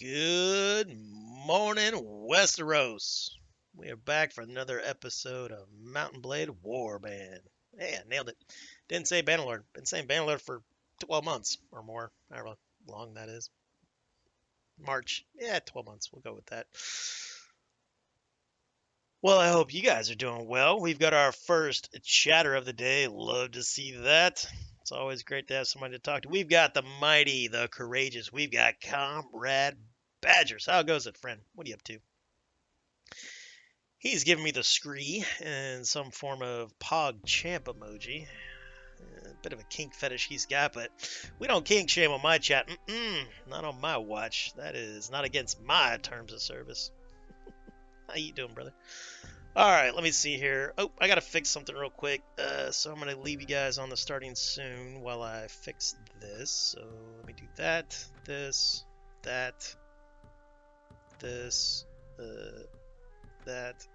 Good morning, Westeros. We are back for another episode of Mountain Blade Warband. Hey, I nailed it. Didn't say Bannerlord. Been saying Bannerlord for 12 months or more, however long that is. March. Yeah, 12 months. We'll go with that. Well, I hope you guys are doing well. We've got our first chatter of the day. Love to see that. It's always great to have somebody to talk to. We've got the mighty, the courageous. We've got Comrade Badgers. How goes it, friend? What are you up to? He's giving me the scree and some form of pog champ emoji. A bit of a kink fetish he's got, but we don't kink shame on my chat. Not on my watch. That is not against my terms of service. How you doing, brother? All right, let me see here. Oh, I gotta fix something real quick. So I'm gonna leave you guys on the starting soon while I fix this. So let me do that, this, that, this, that.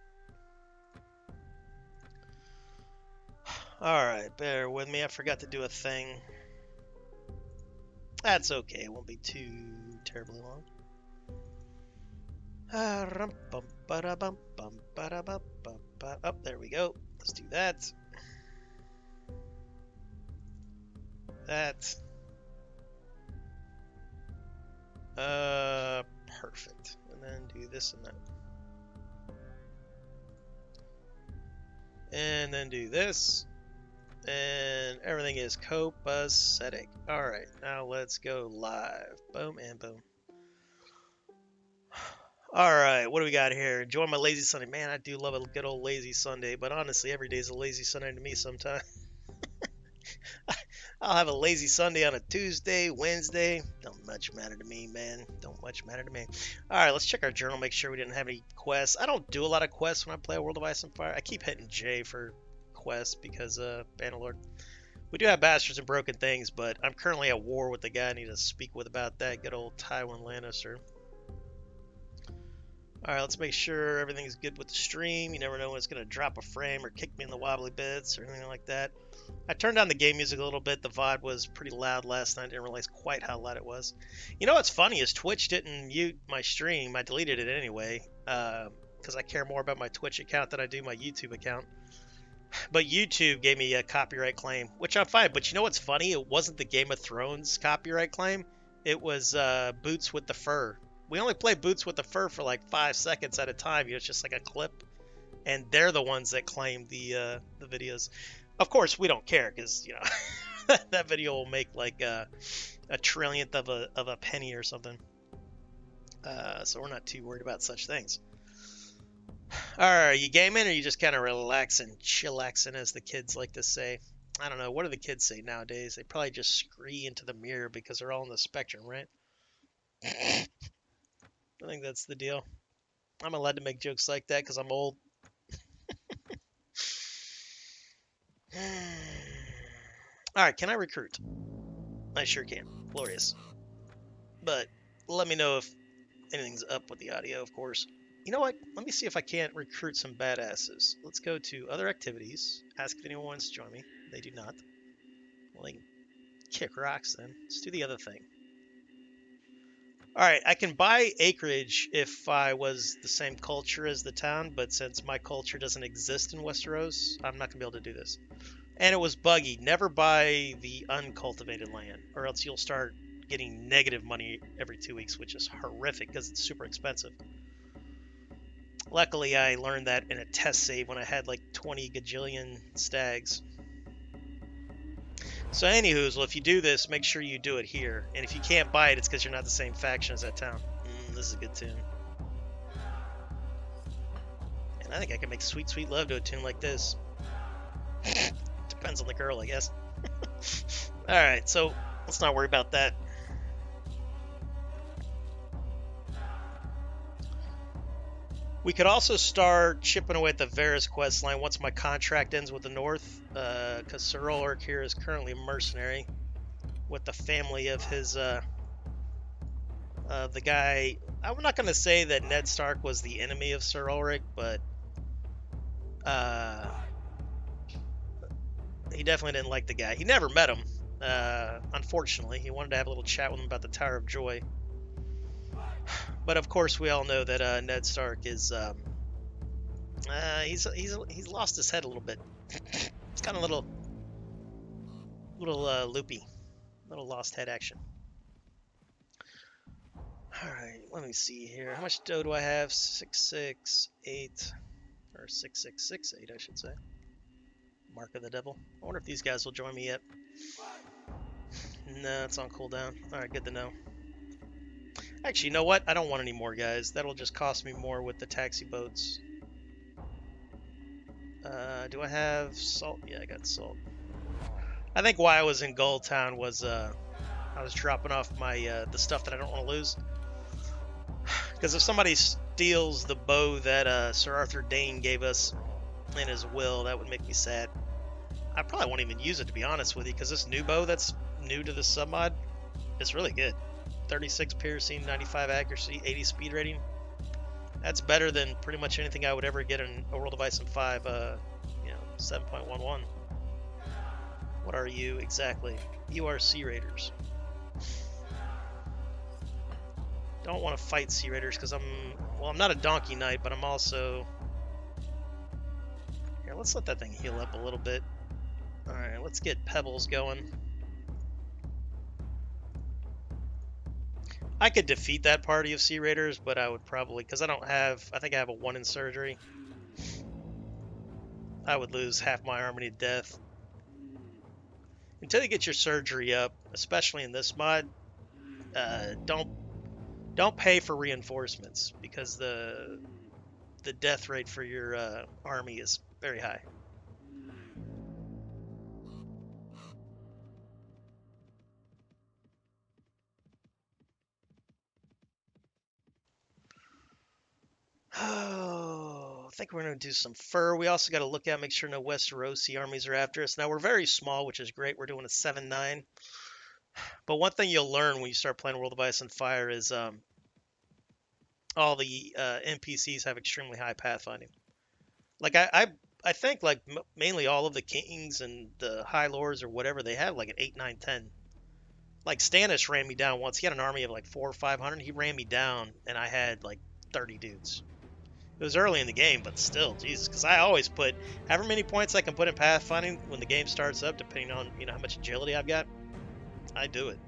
Alright, bear with me. I forgot to do a thing. That's okay. It won't be too terribly long. Oh, there we go. Let's do that. That. Perfect. And then do this and that. And then do this. And everything is copacetic. Alright, now let's go live. Boom and boom. Alright, what do we got here? Enjoy my lazy Sunday. Man, I do love a good old lazy Sunday, but honestly, every day is a lazy Sunday to me sometimes. I'll have a lazy Sunday on a Tuesday, Wednesday. Don't much matter to me, man. Don't much matter to me. Alright, let's check our journal, make sure we didn't have any quests. I don't do a lot of quests when I play World of Ice and Fire. I keep hitting J for quest because Bannerlord. We do have bastards and broken things, but I'm currently at war with the guy I need to speak with about that. Good old Tywin Lannister. Alright, let's make sure everything's good with the stream. You never know when it's going to drop a frame or kick me in the wobbly bits or anything like that. I turned down the game music a little bit. The VOD was pretty loud last night. I didn't realize quite how loud it was. You know what's funny is Twitch didn't mute my stream. I deleted it anyway because I care more about my Twitch account than I do my YouTube account. But YouTube gave me a copyright claim, which I'm fine. But you know what's funny? It wasn't the Game of Thrones copyright claim. It was Boots with the Fur. We only play Boots with the Fur for like 5 seconds at a time. You know, it's just like a clip. And they're the ones that claim the videos. Of course, we don't care because, you know, that video will make like a trillionth of a penny or something. So we're not too worried about such things. Are you gaming or are you just kind of relaxing, chillaxing, as the kids like to say? I don't know. What do the kids say nowadays? They probably just scree into the mirror because they're all on the spectrum, right? I think that's the deal. I'm allowed to make jokes like that because I'm old. Alright, can I recruit? I sure can. Glorious. But let me know if anything's up with the audio, of course. You know what? Let me see if I can't recruit some badasses. Let's go to other activities. Ask if anyone wants to join me. They do not. Well, they can kick rocks then. Let's do the other thing. Alright, I can buy acreage if I was the same culture as the town, but since my culture doesn't exist in Westeros, I'm not going to be able to do this. And it was buggy. Never buy the uncultivated land, or else you'll start getting negative money every 2 weeks, which is horrific because it's super expensive. Luckily, I learned that in a test save when I had like 20 gajillion stags. So anywho's, well, if you do this, make sure you do it here. And if you can't buy it, it's because you're not the same faction as that town. This is a good tune. And I think I can make sweet, sweet love to a tune like this. Depends on the girl, I guess. Alright, so let's not worry about that. We could also start chipping away at the Varys quest line once my contract ends with the North, because Sir Ulrick here is currently a mercenary with the family of his, the guy. I'm not going to say that Ned Stark was the enemy of Sir Ulrick, but he definitely didn't like the guy. He never met him, unfortunately. He wanted to have a little chat with him about the Tower of Joy. But of course, we all know that Ned Stark is he's lost his head a little bit. It's kind of little loopy, little lost head action. All right, let me see here. How much dough do I have? 668 or 6668, I should say. Mark of the Devil. I wonder if these guys will join me yet. No, it's on cooldown. All right, good to know. Actually, you know what? I don't want any more guys. That'll just cost me more with the taxi boats. Do I have salt? Yeah, I got salt. I think why I was in Gold Town was I was dropping off my the stuff that I don't want to lose. Because if somebody steals the bow that Sir Arthur Dane gave us in his will, that would make me sad. I probably won't even use it, to be honest with you, because this new bow that's new to the submod is really good. 36 piercing, 95 accuracy, 80 speed rating. That's better than pretty much anything I would ever get in A World of Ice and 5, 7.11. What are you exactly? You are Sea Raiders. Don't want to fight Sea Raiders because I'm not a Donkey Knight, but I'm also... Here, let's let that thing heal up a little bit. Alright, let's get Pebbles going. I could defeat that party of Sea Raiders, but I would probably... Because I think I have a 1 in surgery. I would lose half my army to death. Until you get your surgery up, especially in this mod, don't pay for reinforcements because the death rate for your army is very high. Oh, I think we're going to do some fur. We also got to look at, make sure no Westerosi armies are after us. Now, we're very small, which is great. We're doing a 7-9. But one thing you'll learn when you start playing World of Ice and Fire is all the NPCs have extremely high pathfinding. Like, I think, like, mainly all of the kings and the high lords or whatever, they have, like, an 8, 9, 10. Like, Stannis ran me down once. He had an army of, like, 400 or 500. He ran me down, and I had, like, 30 dudes. It was early in the game, but still, Jesus, because I always put however many points I can put in pathfinding when the game starts up, depending on, how much agility I've got, I do it.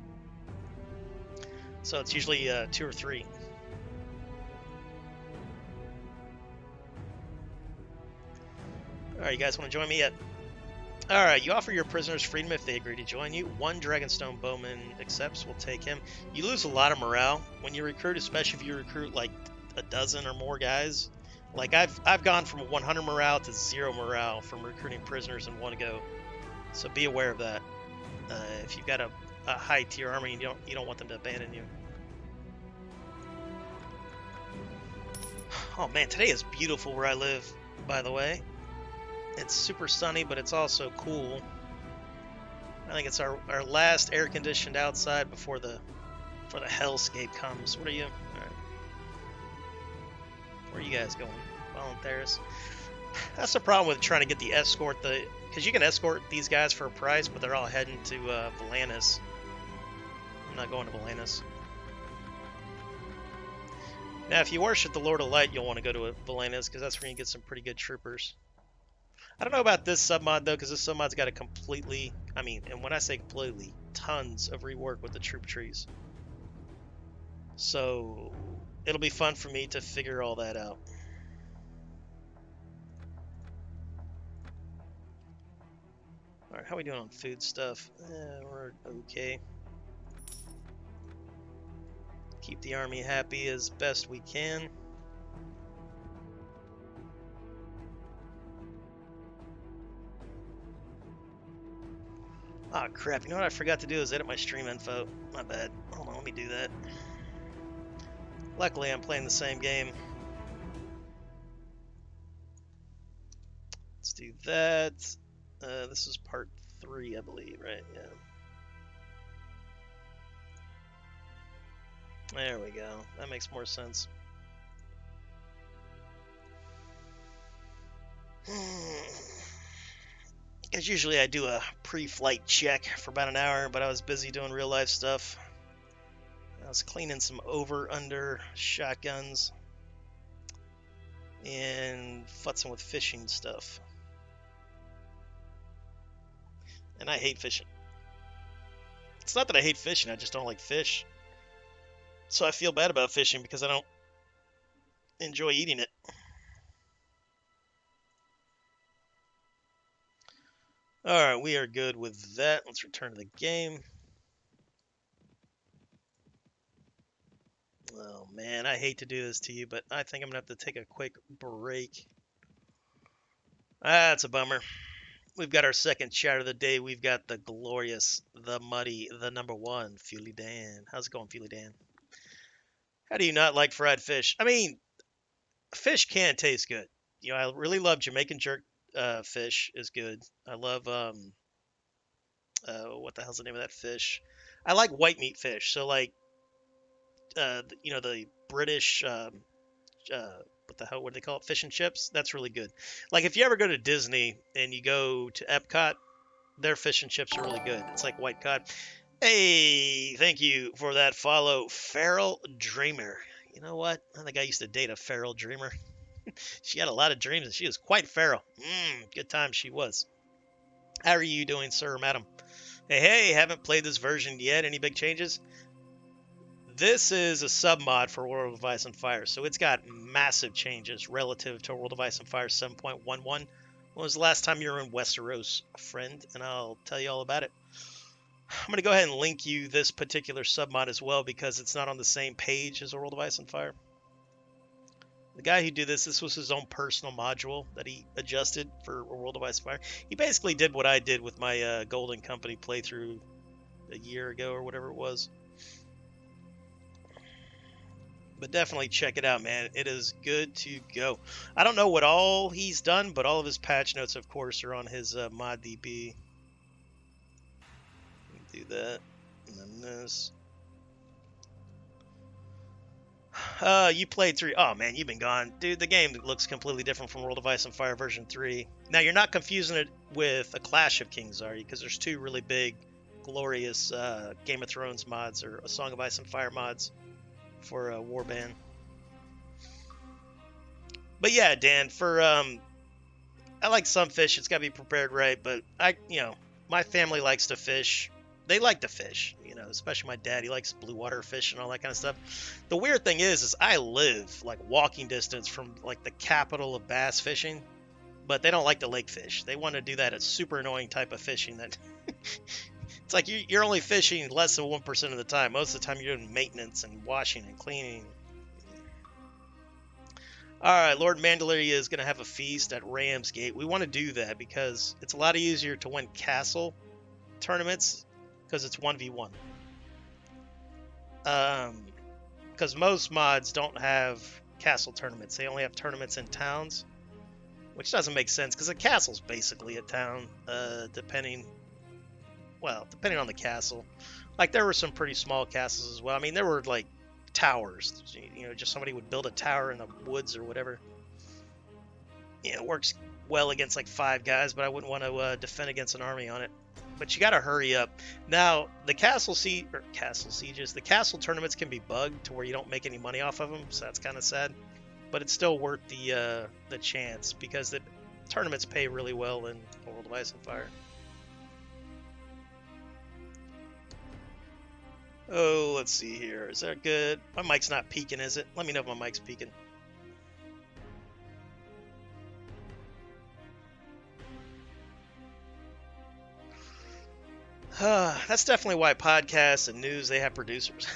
So it's usually 2 or 3. All right, you guys want to join me yet? All right, you offer your prisoners freedom if they agree to join you. 1 Dragonstone Bowman accepts. We'll take him. You lose a lot of morale when you recruit, especially if you recruit like a dozen or more guys. Like I've gone from 100 morale to 0 morale from recruiting prisoners in one go. So be aware of that. If you've got a high tier army, you don't want them to abandon you. Oh man, today is beautiful where I live, by the way. It's super sunny, but it's also cool. I think it's our last air-conditioned outside before the hellscape comes. What are you? All right. Where are you guys going? Volunteers. That's the problem with trying to get the escort. Because you can escort these guys for a price, but they're all heading to Volantis. I'm not going to Volantis. Now, if you worship the Lord of Light, you'll want to go to Volantis, because that's where you get some pretty good troopers. I don't know about this submod, though, because this submod's got a completely... and when I say completely, tons of rework with the troop trees. So, it'll be fun for me to figure all that out. Alright, how are we doing on food stuff? We're okay. Keep the army happy as best we can. Ah, crap. You know what I forgot to do is edit my stream info. My bad. Hold on, let me do that. Luckily, I'm playing the same game. Let's do that. This is part 3, I believe, right? Yeah. There we go. That makes more sense. Because usually I do a pre-flight check for about an hour, but I was busy doing real life stuff. I was cleaning some over-under shotguns and futzing with fishing stuff. And I hate fishing. It's not that I hate fishing, I just don't like fish. So I feel bad about fishing because I don't enjoy eating it. Alright, we are good with that. Let's return to the game. Oh man, I hate to do this to you, but I think I'm going to have to take a quick break. That's a bummer. We've got our second chat of the day. We've got the glorious, the muddy, the number one, Fuely Dan. How's it going, Fuely Dan? How do you not like fried fish? I mean, fish can taste good. You know, I really love Jamaican jerk fish is good. I love, what the hell's the name of that fish? I like white meat fish. So, like, you know, the British, what the hell, what do they call it? Fish and chips? That's really good. Like, if you ever go to Disney and you go to Epcot, their fish and chips are really good. It's like white cod. Hey, thank you for that follow, Feral Dreamer. You know what? I think I used to date a feral dreamer. She had a lot of dreams and she was quite feral. Good time she was. How are you doing, sir or madam? Hey, haven't played this version yet. Any big changes? This is a sub-mod for World of Ice and Fire, so it's got massive changes relative to World of Ice and Fire 7.11. When was the last time you were in Westeros, friend? And I'll tell you all about it. I'm going to go ahead and link you this particular sub-mod as well because it's not on the same page as World of Ice and Fire. The guy who did this was his own personal module that he adjusted for World of Ice and Fire. He basically did what I did with my Golden Company playthrough a year ago or whatever it was. But definitely check it out, man. It is good to go. I don't know what all he's done, but all of his patch notes, of course, are on his ModDB. Do that. And then this. You played 3. Oh, man, you've been gone. Dude, the game looks completely different from World of Ice and Fire version 3. Now, you're not confusing it with A Clash of Kings, are you? Because there's 2 really big, glorious Game of Thrones mods or A Song of Ice and Fire mods for Warband. But yeah, Dan, for I like some fish. It's got to be prepared right, but my family likes to fish. They like to fish, especially my dad. He likes blue water fish and all that kind of stuff. The weird thing is I live like walking distance from like the capital of bass fishing, but they don't like the lake fish. They want to do that super annoying type of fishing that it's like you're only fishing less than 1% of the time. Most of the time you're doing maintenance and washing and cleaning. All right, Lord Mandalorian is going to have a feast at Ramsgate. We want to do that because it's a lot easier to win castle tournaments because it's 1v1. Because most mods don't have castle tournaments. They only have tournaments in towns, which doesn't make sense because a castle's basically a town, depending on the castle. Like, there were some pretty small castles as well. I mean, there were, like, towers. Just somebody would build a tower in the woods or whatever. It works well against, like, 5 guys, but I wouldn't want to defend against an army on it. But you got to hurry up. Now, the castle sieges, the castle tournaments can be bugged to where you don't make any money off of them, so that's kind of sad. But it's still worth the chance because the tournaments pay really well in World of Ice and Fire. Oh, let's see here. Is that good? My mic's not peaking, is it? Let me know if my mic's peaking. That's definitely why podcasts and news, they have producers.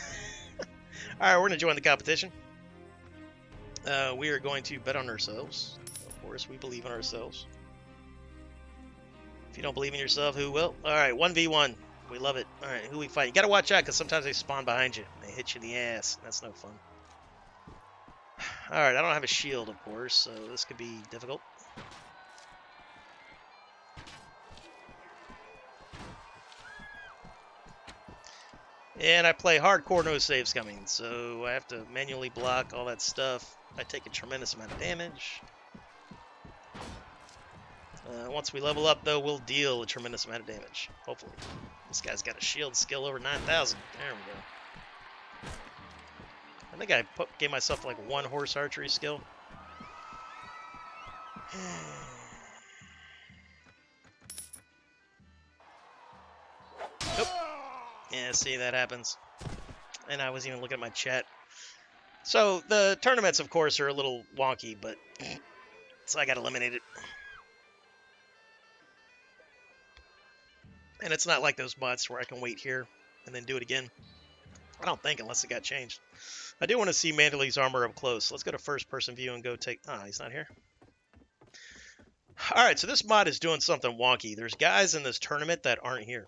All right, we're going to join the competition. We are going to bet on ourselves. Of course, we believe in ourselves. If you don't believe in yourself, who will? All right, 1v1. We love it. All right, who we fight? You got to watch out because sometimes they spawn behind you. They hit you in the ass. That's no fun. All right, I don't have a shield, of course, so this could be difficult. And I play hardcore, no saves coming, so I have to manually block all that stuff. I take a tremendous amount of damage. Once we level up, though, we'll deal a tremendous amount of damage, hopefully. This guy's got a shield skill over 9,000. There we go. think I gave myself like 1 horse archery skill. Nope. Yeah, see, that happens. And I wasn't even looking at my chat. So the tournaments, of course, are a little wonky, but so I got eliminated. And it's not like those mods where I can wait here and then do it again. I don't think, unless it got changed. I do want to see Mandalay's armor up close. Let's go to first-person view and go take... Ah, he's not here. All right, so this mod is doing something wonky. There's guys in this tournament that aren't here.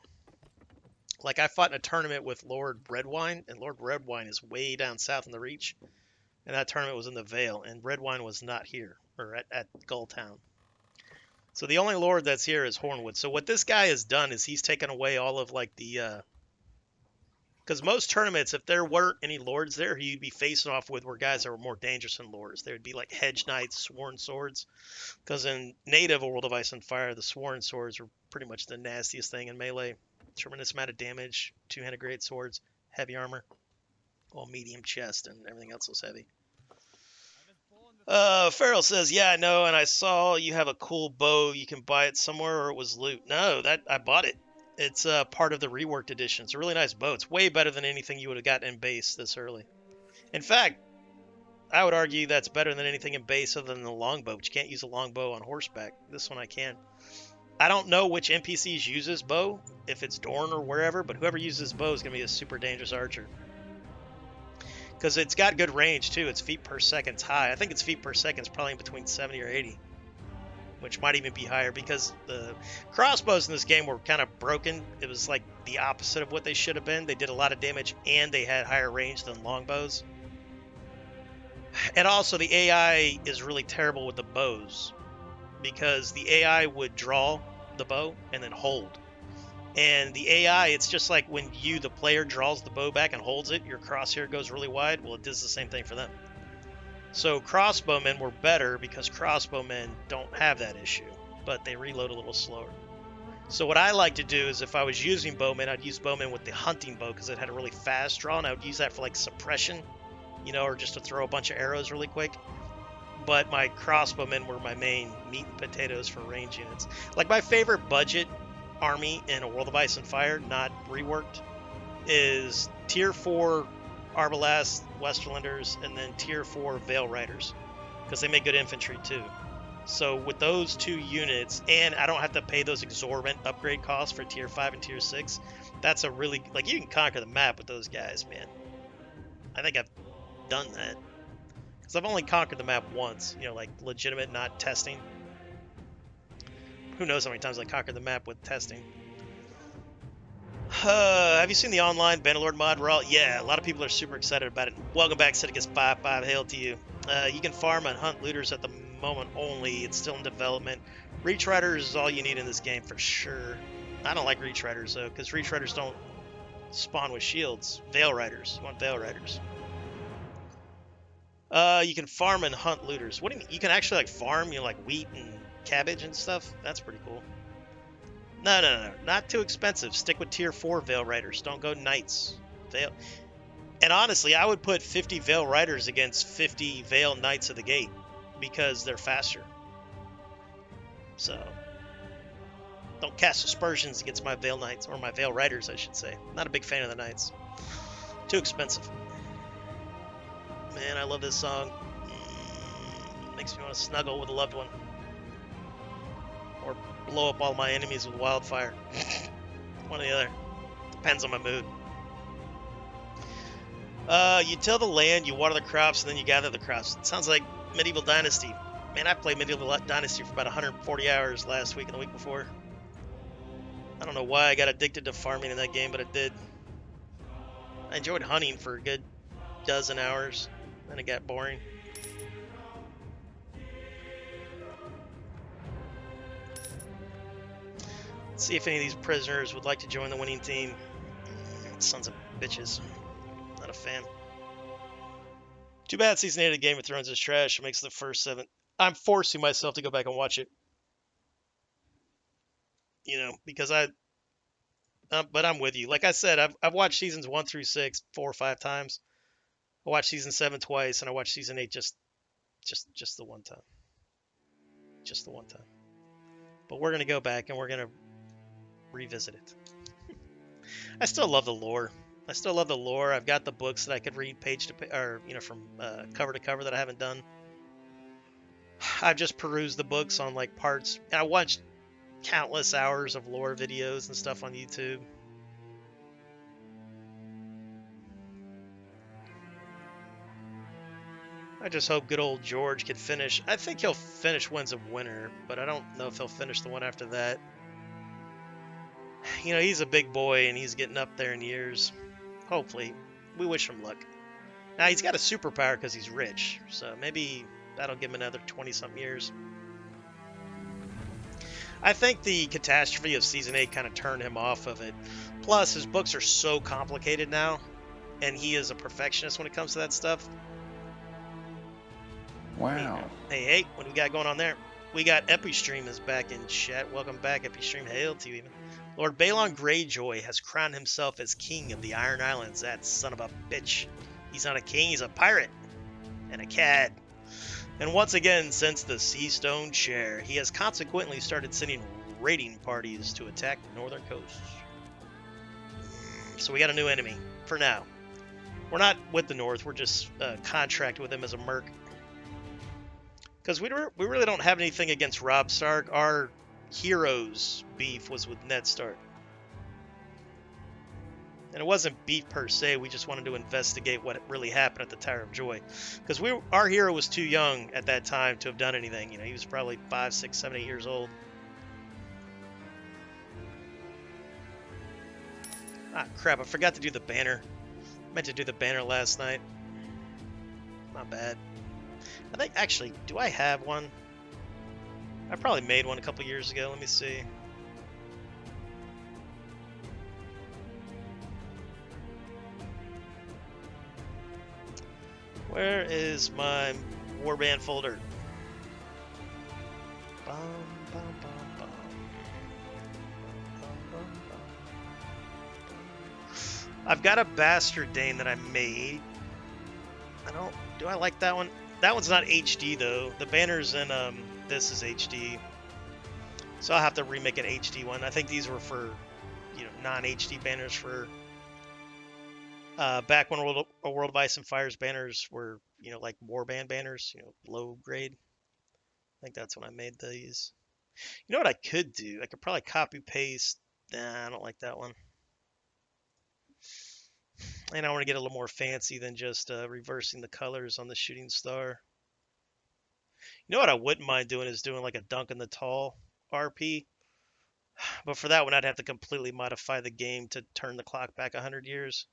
Like, I fought in a tournament with Lord Redwine, and Lord Redwine is way down south in the Reach. And that tournament was in the Vale, and Redwine was not here, or at Gulltown. So the only Lord that's here is Hornwood. So what this guy has done is he's taken away all of, like, the... Because most tournaments, if there weren't any lords there, who you'd be facing off with were guys that were more dangerous than lords. There would be like hedge knights, sworn swords. Because in native World of Ice and Fire, the sworn swords were pretty much the nastiest thing in melee. Tremendous amount of damage, two-handed great swords, heavy armor, well, medium chest, and everything else was heavy. Farrell says, yeah, I know, and I saw you have a cool bow. You can buy it somewhere, or it was loot. No, I bought it. It's part of the reworked edition. It's a really nice bow. It's way better than anything you would have gotten in base this early. In fact, I would argue that's better than anything in base other than the longbow, but you can't use a longbow on horseback. This one I can. I don't know which NPCs use this bow, if it's Dorn or wherever, but whoever uses this bow is going to be a super dangerous archer. Because it's got good range, too. Its feet per second's high. I think its feet per second's probably in between 70 or 80. Which might even be higher, because the crossbows in this game were kind of broken. It was like the opposite of what they should have been. They did a lot of damage, and they had higher range than longbows. And also, the AI is really terrible with the bows, because the AI would draw the bow and then hold. And the AI, it's just like when you, the player, draws the bow back and holds it, your crosshair goes really wide. Well, it does the same thing for them. So crossbowmen were better because crossbowmen don't have that issue, but they reload a little slower. So what I like to do is if I was using bowmen, I'd use bowmen with the hunting bow because it had a really fast draw, and I would use that for like suppression, you know, or just to throw a bunch of arrows really quick. But my crossbowmen were my main meat and potatoes for range units. Like my favorite budget army in a World of Ice and Fire, not reworked, is Tier 4 Arbalest, Westerlanders, and then Tier 4 Veil Riders, because they make good infantry too. So with those 2 units, and I don't have to pay those exorbitant upgrade costs for Tier 5 and Tier 6, that's a really, like, you can conquer the map with those guys, man. I think I've done that. Because I've only conquered the map once, you know, like legitimate, not testing. Who knows how many times I conquered the map with testing. Have you seen the online Bannerlord mod, Raw? Yeah, a lot of people are super excited about it. Welcome back, Sidicus 55, hail to you. You can farm and hunt looters at the moment only. It's still in development. Reach Riders is all you need in this game for sure. I don't like Reach Riders, though, because Reach Riders don't spawn with shields. Veil Riders. You want Veil Riders. You can farm and hunt looters. What do you mean? You can actually, like, farm, you know, like wheat and cabbage and stuff? That's pretty cool. No. Not too expensive. Stick with Tier 4 Veil Riders. Don't go Knights. Veil. And honestly, I would put 50 Veil Riders against 50 Veil Knights of the Gate, because they're faster. So, don't cast aspersions against my Veil Knights, or my Veil Riders, I should say. Not a big fan of the Knights. Too expensive. Man, I love this song. Makes me want to snuggle with a loved one. Or blow up all my enemies with wildfire. One or the other. Depends on my mood. You till the land, you water the crops, and then you gather the crops. It sounds like Medieval Dynasty. Man, I played Medieval Dynasty for about 140 hours last week and the week before. I don't know why I got addicted to farming in that game, but it did. I enjoyed hunting for a good dozen hours, then it got boring. Let's see if any of these prisoners would like to join the winning team. Sons of bitches. Not a fan. Too bad Season 8 of Game of Thrones is trash. It makes the first 7. I'm forcing myself to go back and watch it. You know, because but I'm with you. Like I said, I've watched seasons 1 through 6 4 or 5 times. I watched season 7 twice, and I watched season 8 just the one time. Just the one time. But we're gonna go back and we're gonna revisit it. I still love the lore. I still love the lore. I've got the books that I could read page to page, or from cover to cover that I haven't done. I've just perused the books on like parts. And I watched countless hours of lore videos and stuff on YouTube. I just hope good old George can finish. I think he'll finish Winds of Winter, but I don't know if he'll finish the one after that. You know, he's a big boy and he's getting up there in years. Hopefully. We wish him luck. Now, he's got a superpower because he's rich, so maybe that'll give him another 20-something years. I think the catastrophe of Season 8 kind of turned him off of it. Plus, his books are so complicated now, and he is a perfectionist when it comes to that stuff. Wow. Hey, what do we got going on there? We got Epistream is back in chat. Welcome back, Epistream. Hail to you, even. Lord Balon Greyjoy has crowned himself as king of the Iron Islands. That son of a bitch. He's not a king, he's a pirate. And a cad. And once again, since the Seastone Chair, he has consequently started sending raiding parties to attack the northern coast. So we got a new enemy, for now. We're not with the North, we're just contracted with him as a merc. Because we really don't have anything against Robb Stark. Our hero's beef was with Ned Stark. And it wasn't beef per se, we just wanted to investigate what really happened at the Tower of Joy. Because our hero was too young at that time to have done anything. You know, he was probably 5, 6, 7, 8 years old. Ah, crap, I forgot to do the banner. I meant to do the banner last night. Not bad. I think, actually, do I have one? I probably made one a couple years ago. Let me see. Where is my warband folder? Bum, bum, bum, bum. Bum, bum, bum. I've got a Bastard Dane that I made. Do I like that one? That one's not HD though. The banners in this is HD. So I'll have to remake an HD one. I think these were for, you know, non-HD banners for back when World of Ice and Fire's banners were, you know, like warband banners, you know, low grade. I think that's when I made these. You know what I could do? I could probably copy paste. Nah, I don't like that one. And I want to get a little more fancy than just reversing the colors on the shooting star. You know what I wouldn't mind doing is doing like a Dunk in the Tall RP. But for that one, I'd have to completely modify the game to turn the clock back 100 years.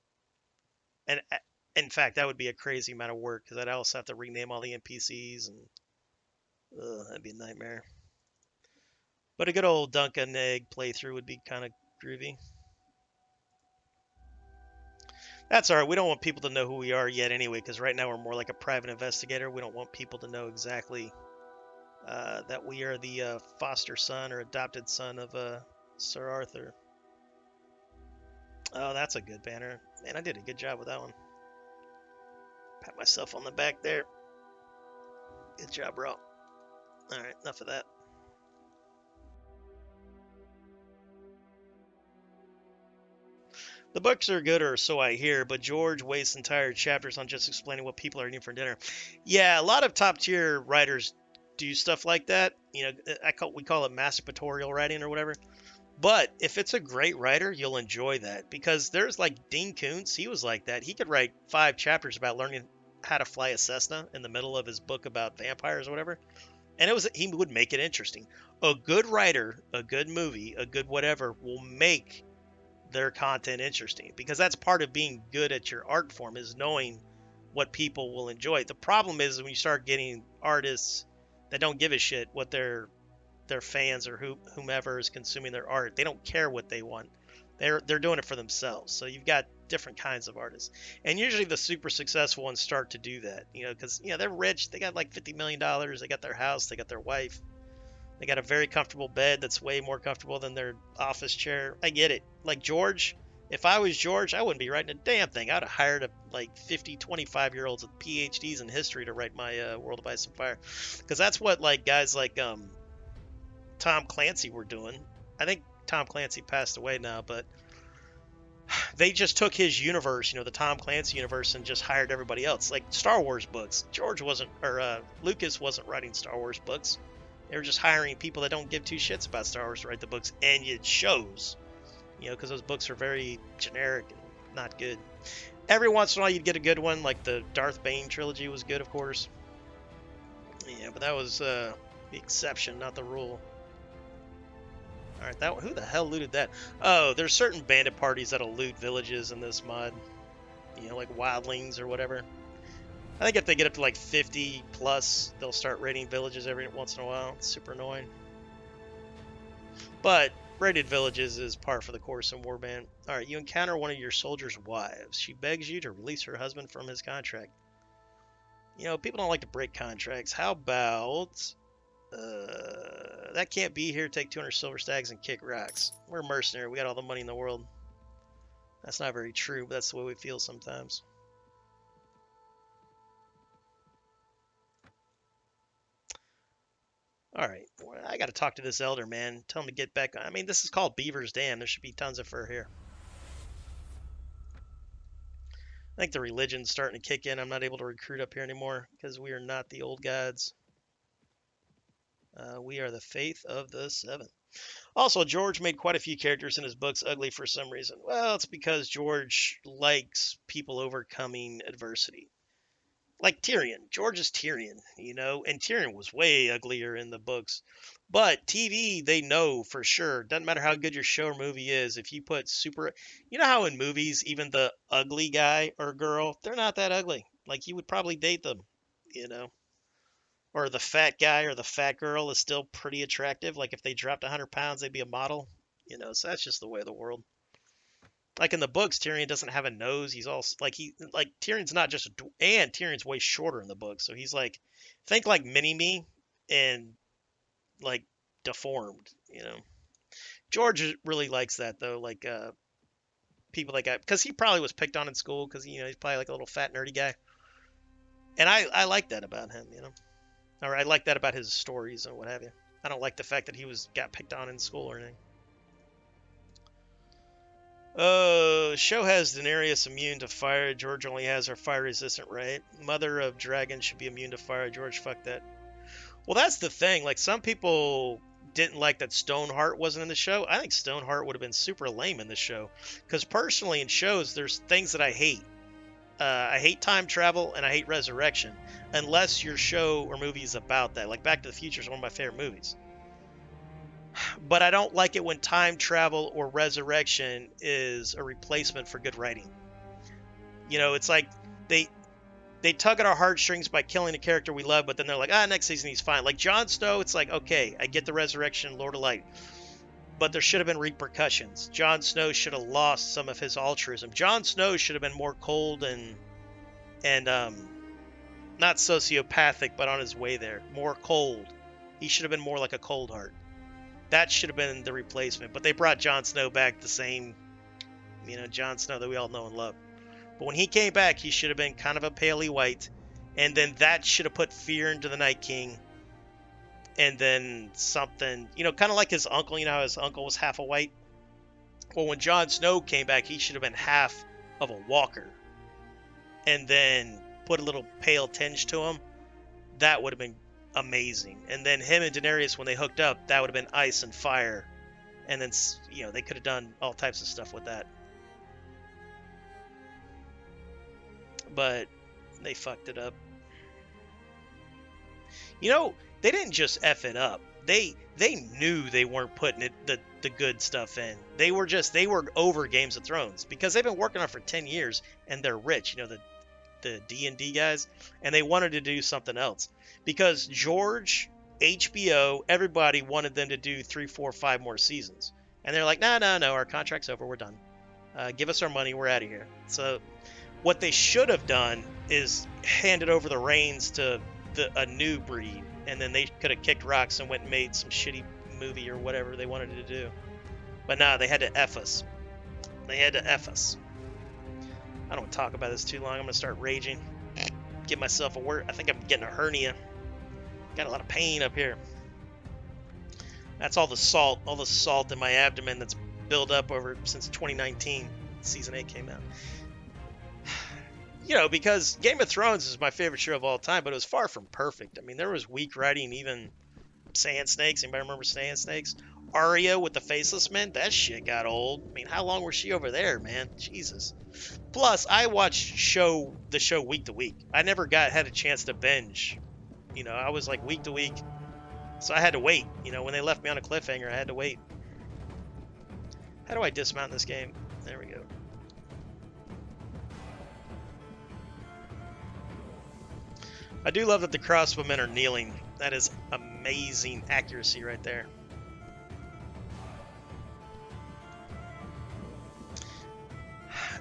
And in fact, that would be a crazy amount of work because I'd also have to rename all the NPCs, and that'd be a nightmare. But a good old Dunk and Egg playthrough would be kind of groovy. That's all right. We don't want people to know who we are yet anyway, because right now we're more like a private investigator. We don't want people to know exactly that we are the foster son or adopted son of Sir Arthur. Oh, that's a good banner. Man, I did a good job with that one. Pat myself on the back there. Good job, bro. All right, enough of that. The books are good, or so I hear, but George wastes entire chapters on just explaining what people are eating for dinner. Yeah, a lot of top-tier writers do stuff like that. You know, we call it masturbatorial writing or whatever. But if it's a great writer, you'll enjoy that. Because there's like Dean Koontz, he was like that. He could write 5 chapters about learning how to fly a Cessna in the middle of his book about vampires or whatever. And he would make it interesting. A good writer, a good movie, a good whatever will make their content interesting, because that's part of being good at your art form, is knowing what people will enjoy. The problem is when you start getting artists that don't give a shit what their fans or whomever is consuming their art, they don't care what they want. They're doing it for themselves. So you've got different kinds of artists, and usually the super successful ones start to do that, you know, because, you know, they're rich, they got like $50 million, they got their house, they got their wife, they got a very comfortable bed that's way more comfortable than their office chair. I get it. Like George If I was George, I wouldn't be writing a damn thing. I'd have hired like 50, 25-year-olds with PhDs in history to write my World of Ice and Fire, because that's what like guys like Tom Clancy were doing. I think Tom Clancy passed away now, but they just took his universe, the Tom Clancy universe, and just hired everybody else. Like Star Wars books, Lucas wasn't writing Star Wars books. They were just hiring people that don't give two shits about Star Wars to write the books, and it shows, because those books are very generic and not good. Every once in a while, you'd get a good one, like the Darth Bane trilogy was good, of course. Yeah, but that was the exception, not the rule. All right, who the hell looted that? Oh, there's certain bandit parties that'll loot villages in this mod. Like wildlings or whatever. I think if they get up to like 50 plus, they'll start raiding villages every once in a while. It's super annoying. But raided villages is par for the course in Warband. All right, you encounter one of your soldiers' wives. She begs you to release her husband from his contract. People don't like to break contracts. How about... that can't be here. Take 200 silver stags and kick rocks. We're a mercenary. We got all the money in the world. That's not very true, but that's the way we feel sometimes. All right. I got to talk to this elder, man. Tell him to get back. I mean, this is called Beaver's Dam. There should be tons of fur here. I think the religion's starting to kick in. I'm not able to recruit up here anymore because we are not the old gods. We are the faith of the seven. Also, George made quite a few characters in his books ugly for some reason. Well, it's because George likes people overcoming adversity. Like Tyrion. George is Tyrion, and Tyrion was way uglier in the books. But TV, they know for sure. Doesn't matter how good your show or movie is, if you put super... how in movies, even the ugly guy or girl, they're not that ugly. Like, you would probably date them, Or the fat guy or the fat girl is still pretty attractive. Like if they dropped 100 pounds, they'd be a model. So that's just the way of the world. Like in the books, Tyrion doesn't have a nose. He's all like Tyrion's not just and Tyrion's way shorter in the book. So he's like, think like mini-me and like deformed. George really likes that though. Like people that got, because he probably was picked on in school because he's probably like a little fat nerdy guy. And I like that about him. Or I like that about his stories and what have you. I don't like the fact that he got picked on in school or anything. Show has Daenerys immune to fire. George only has her fire resistant, right? Mother of Dragons should be immune to fire. George, fuck that. Well, that's the thing. Like, some people didn't like that Stoneheart wasn't in the show. I think Stoneheart would have been super lame in the show. Because personally, in shows, there's things that I hate. I hate time travel and I hate resurrection, unless your show or movie is about that. Like Back to the Future is one of my favorite movies. But I don't like it when time travel or resurrection is a replacement for good writing. It's like they tug at our heartstrings by killing a character we love, but then they're like, next season he's fine. Like Jon Snow, it's like, okay, I get the resurrection, Lord of Light. But there should have been repercussions. Jon Snow should have lost some of his altruism. Jon Snow should have been more cold and not sociopathic, but on his way there. More cold. He should have been more like a cold heart. That should have been the replacement. But they brought Jon Snow back the same, Jon Snow that we all know and love. But when he came back, he should have been kind of a paley white. And then that should have put fear into the Night King. And then something, kind of like his uncle, how his uncle was half a white? Well, when Jon Snow came back, he should have been half of a walker. And then put a little pale tinge to him. That would have been amazing. And then him and Daenerys, when they hooked up, that would have been ice and fire. And then, they could have done all types of stuff with that. But they fucked it up. They didn't just F it up. They knew they weren't putting the good stuff in. They were over Games of Thrones because they've been working on it for 10 years and they're rich, the D&D guys, and they wanted to do something else because George, HBO, everybody wanted them to do 3, 4, 5 more seasons. And they're like, no, our contract's over. We're done. Give us our money. We're out of here. So what they should have done is handed over the reins to a new breed. And then they could have kicked rocks and went and made some shitty movie or whatever they wanted to do. But nah, they had to F us. They had to F us. I don't want to talk about this too long. I'm going to start raging. Give myself a word. I think I'm getting a hernia. Got a lot of pain up here. That's all the salt in my abdomen that's built up over since 2019. Season 8 came out. You know, because Game of Thrones is my favorite show of all time, but it was far from perfect. I mean, there was weak writing, even Sand Snakes. Anybody remember Sand Snakes? Arya with the Faceless Men? That shit got old. I mean, how long was she over there, man? Jesus. Plus, I watched the show week to week. I never had a chance to binge. You know, I was like week to week. So I had to wait. You know, when they left me on a cliffhanger, I had to wait. How do I dismount in this game? There we go. I do love that the crossbowmen are kneeling. That is amazing accuracy right there.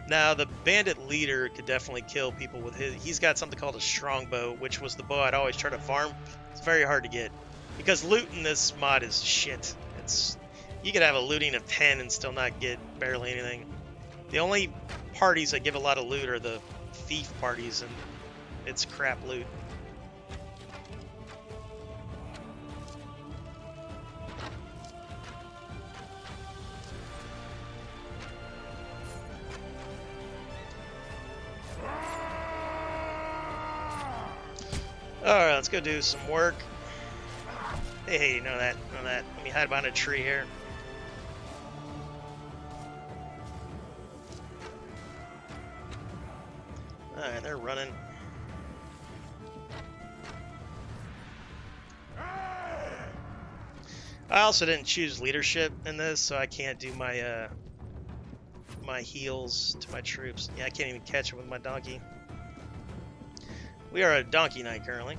Now, the bandit leader could definitely kill people with his... He's got something called a strongbow, which was the bow I'd always try to farm. It's very hard to get. Because loot in this mod is shit. You could have a looting of 10 and still not get barely anything. The only parties that give a lot of loot are the thief parties, and it's crap loot. Alright, let's go do some work. Hey, know that. Let me hide behind a tree here. Alright, they're running. I also didn't choose leadership in this, so I can't do my my heals to my troops. Yeah, I can't even catch it with my donkey. We are a donkey knight currently.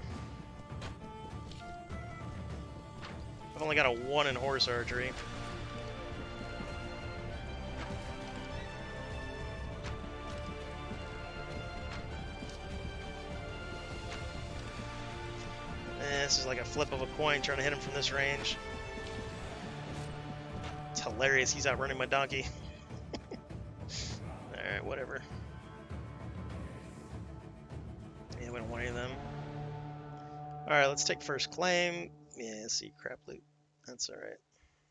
I've only got a 1 in horse archery. This is like a flip of a coin trying to hit him from this range. It's hilarious. He's outrunning my donkey. Alright, whatever. Yeah, we don't want any of them. Alright, let's take first claim. Yeah, see, crap loot. That's alright.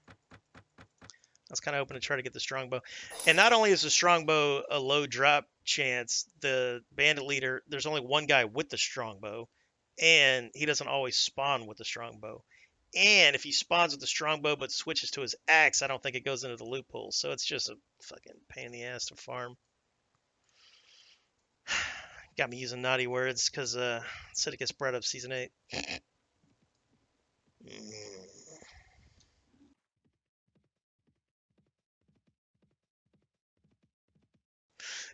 I was kind of hoping to try to get the strongbow. And not only is the strongbow a low drop chance, the bandit leader, there's only one guy with the strongbow, and he doesn't always spawn with the strongbow. And if he spawns with the strongbow but switches to his axe, I don't think it goes into the loot pool. So it's just a fucking pain in the ass to farm. Got me using naughty words because said it gets brought up season 8.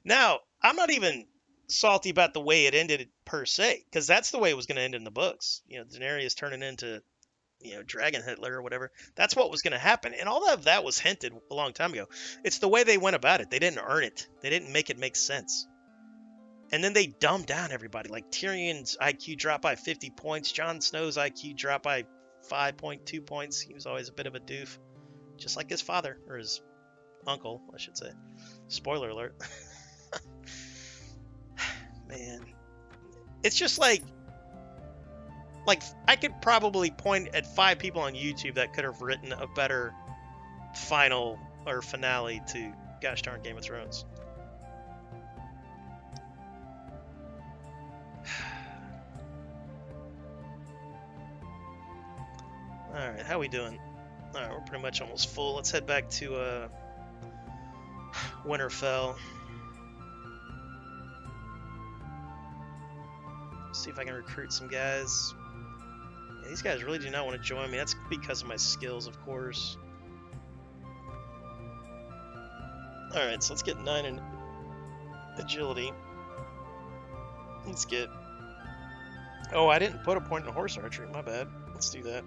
Now, I'm not even salty about the way it ended per se, because that's the way it was going to end in the books. You know, Daenerys turning into, you know, Dragon Hitler or whatever. That's what was going to happen. And all of that was hinted a long time ago. It's the way they went about it. They didn't earn it. They didn't make it make sense. And then they dumbed down everybody. Like Tyrion's IQ dropped by 50 points. Jon Snow's IQ dropped by 5.2 points. He was always a bit of a doof. Just like his father, or his uncle, I should say. Spoiler alert. Man. It's just like I could probably point at 5 people on YouTube that could have written a better final or finale to gosh darn Game of Thrones. Alright, how we doing? Alright, we're pretty much almost full. Let's head back to Winterfell. See if I can recruit some guys. Yeah, these guys really do not want to join me. That's because of my skills, of course. Alright, so let's get 9 in agility. Let's get... Oh, I didn't put a point in horse archery. My bad. Let's do that.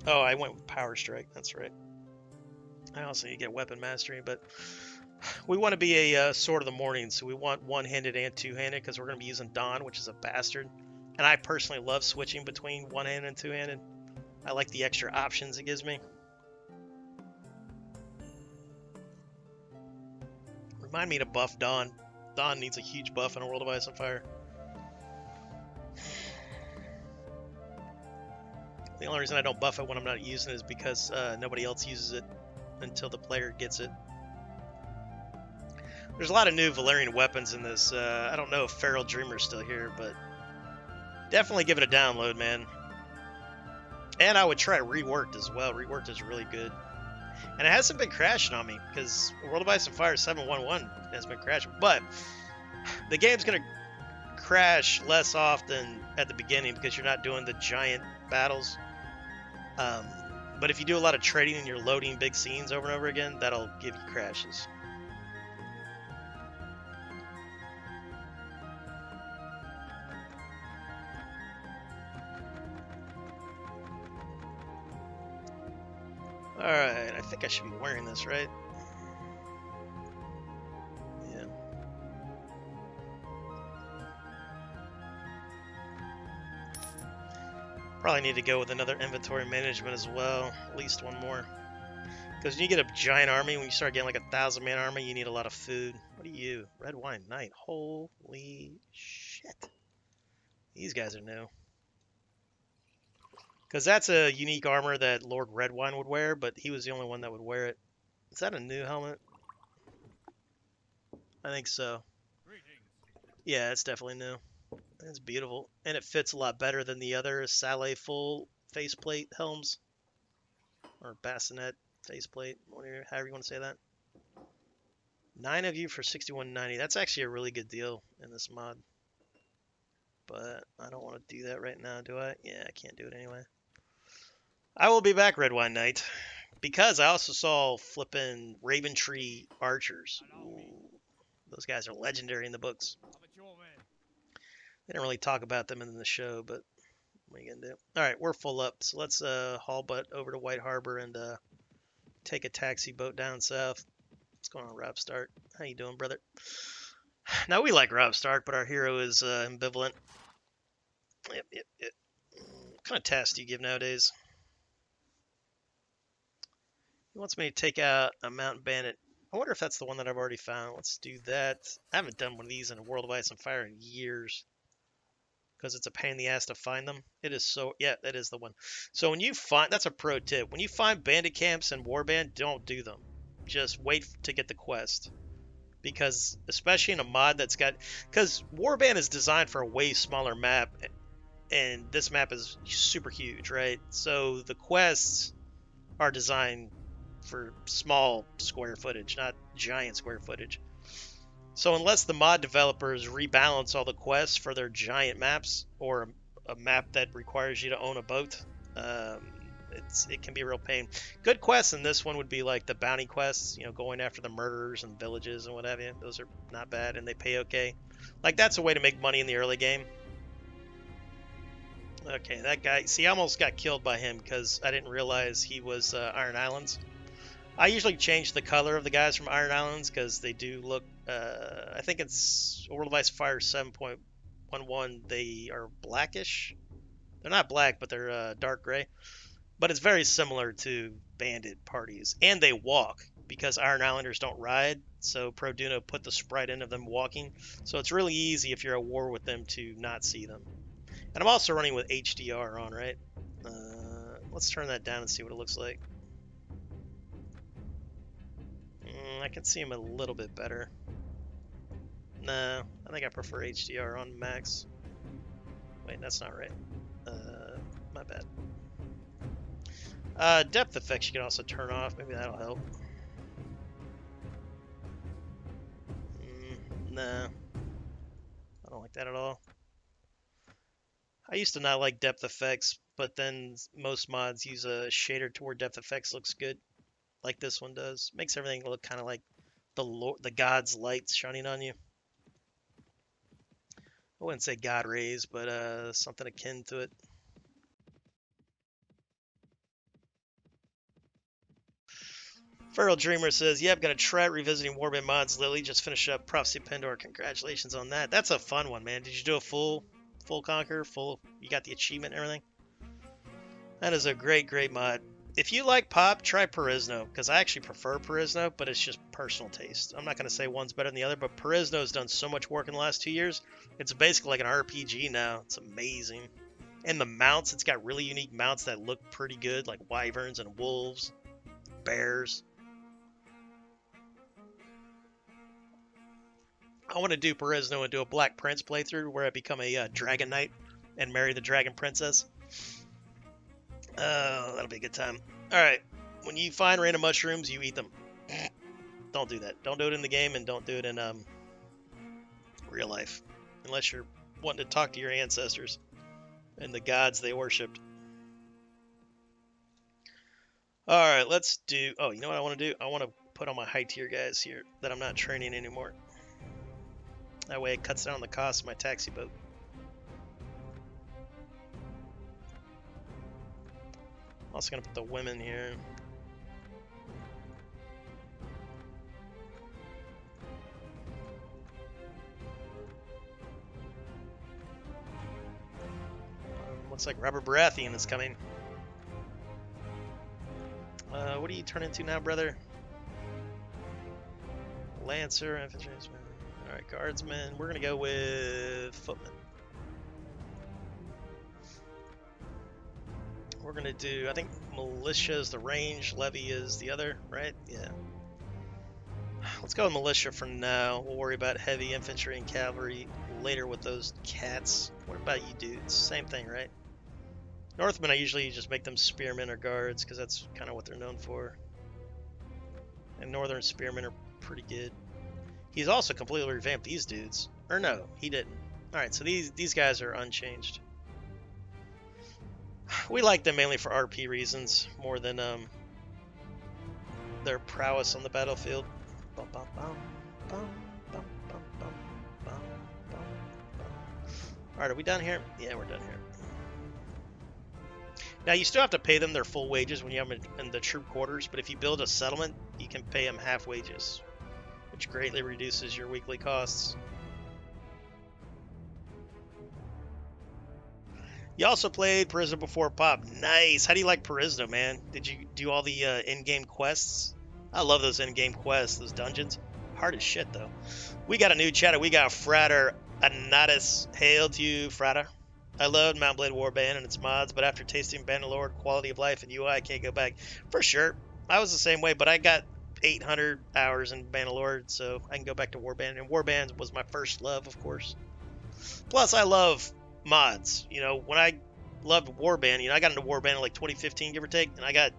Oh, I went with power strike. That's right. I also need to get weapon mastery, but we want to be a sword of the morning, so we want one-handed and two-handed because we're going to be using Dawn, which is a bastard. And I personally love switching between one-handed and two-handed. I like the extra options it gives me. Remind me to buff Dawn. Dawn needs a huge buff in a World of Ice and Fire. The only reason I don't buff it when I'm not using it is because nobody else uses it until the player gets it. There's a lot of new Valerian weapons in this. I don't know if Feral Dreamer's still here, but definitely give it a download, man. And I would try Reworked as well. Reworked is really good. And it hasn't been crashing on me because World of Ice and Fire 711 has been crashing. But the game's going to crash less often at the beginning because you're not doing the giant battles. But if you do a lot of trading and you're loading big scenes over and over again, that'll give you crashes. Alright, I think I should be wearing this, right? Yeah. Probably need to go with another inventory management as well. At least one more. Because when you get a giant army, when you start getting like 1,000-man army, you need a lot of food. What are you? Red Wine Knight. Holy shit. These guys are new. Because that's a unique armor that Lord Redwine would wear, but he was the only one that would wear it. Is that a new helmet? I think so. Yeah, it's definitely new. It's beautiful. And it fits a lot better than the other Saleh full faceplate helms. Or bassinet faceplate, however you want to say that. 9 of you for $61.90. That's actually a really good deal in this mod. But I don't want to do that right now, do I? Yeah, I can't do it anyway. I will be back, Red Wine Knight, because I also saw flipping Raven Tree Archers. Ooh, those guys are legendary in the books. They didn't really talk about them in the show, but what are you going to do? All right, we're full up, so let's haul butt over to White Harbor and take a taxi boat down south. What's going on, Rob Stark? How you doing, brother? Now, we like Rob Stark, but our hero is ambivalent. Yep. What kind of tasks do you give nowadays? He wants me to take out a mountain bandit. I wonder if that's the one that I've already found. Let's do that. I haven't done one of these in a World of Ice and Fire in years. Because it's a pain in the ass to find them. It is so... Yeah, that is the one. So when you find... That's a pro tip. When you find bandit camps in Warband, don't do them. Just wait to get the quest. Because, especially in a mod that's got... Because Warband is designed for a way smaller map. And this map is super huge, right? So the quests are designed for small square footage, not giant square footage. So unless the mod developers rebalance all the quests for their giant maps, or a map that requires you to own a boat, it can be a real pain. Good quests in this one would be like the bounty quests, you know, going after the murderers and villages and what have you. Those are not bad and they pay okay. Like, that's a way to make money in the early game. Okay, that guy, see, I almost got killed by him because I didn't realize he was Iron Islands. I usually change the color of the guys from Iron Islands because they do look, I think it's World of Ice Fire 7.11, they are blackish. They're not black, but they're dark gray. But it's very similar to bandit parties. And they walk, because Iron Islanders don't ride, so Produno put the sprite in of them walking. So it's really easy if you're at war with them to not see them. And I'm also running with HDR on, right? Let's turn that down and see what it looks like. I can see him a little bit better. No, I think I prefer HDR on max. Wait, that's not right. My bad. Depth effects you can also turn off. Maybe that'll help. Nah, I don't like that at all. I used to not like depth effects, but then most mods use a shader to where depth effects looks good, like this one does. Makes everything look kind of like the God's lights shining on you. I wouldn't say God rays, but something akin to it. Feral Dreamer says, "Yeah, I've got a try revisiting Warband mods. Lily just finished up Prophecy of Pandora. Congratulations on that. That's a fun one, man. Did you do a full conquer? You got the achievement and everything? That is a great mod. If you like pop, try Perisno, because I actually prefer Perisno, but it's just personal taste. I'm not going to say one's better than the other, but Perisno's done so much work in the last 2 years. It's basically like an RPG now. It's amazing. And the mounts, it's got really unique mounts that look pretty good, like wyverns and wolves, bears. I want to do Perisno and do a Black Prince playthrough where I become a Dragon Knight and marry the Dragon Princess. That'll be a good time. Alright, when you find random mushrooms, you eat them. Don't do that. Don't do it in the game, and don't do it in real life. Unless you're wanting to talk to your ancestors and the gods they worshipped. Alright, let's do... Oh, you know what I want to do? I want to put on my high tier guys here that I'm not training anymore. That way it cuts down the cost of my taxi boat. I'm also going to put the women here. Looks like Robert Baratheon is coming. What do you turn into now, brother? Lancer, infantry. Alright, guardsman. We're going to go with footman. We're going to do, I think militia is the range, levy is the other, right? Yeah. Let's go with militia for now. We'll worry about heavy infantry and cavalry later with those cats. What about you dudes? Same thing, right? Northmen, I usually just make them spearmen or guards because that's kind of what they're known for. And northern spearmen are pretty good. He's also completely revamped these dudes. Or no, he didn't. Alright, so these guys are unchanged. We like them mainly for RP reasons more than their prowess on the battlefield. Alright, are we done here? Yeah, we're done here. Now, you still have to pay them their full wages when you have them in the troop quarters, but if you build a settlement, you can pay them half wages, which greatly reduces your weekly costs. You also played Perisno before Pop. Nice. How do you like Perisno, man? Did you do all the in-game quests? I love those in-game quests, those dungeons. Hard as shit, though. We got a new chatter. We got Frater Anatis. Hail to you, Frater. I loved Mount Blade Warband and its mods, but after tasting Bannerlord, quality of life, and UI, I can't go back. For sure. I was the same way, but I got 800 hours in Bannerlord, so I can go back to Warband. And Warband was my first love, of course. Plus, I love mods. You know, when I loved Warband, you know, I got into Warband in like 2015, give or take, and I got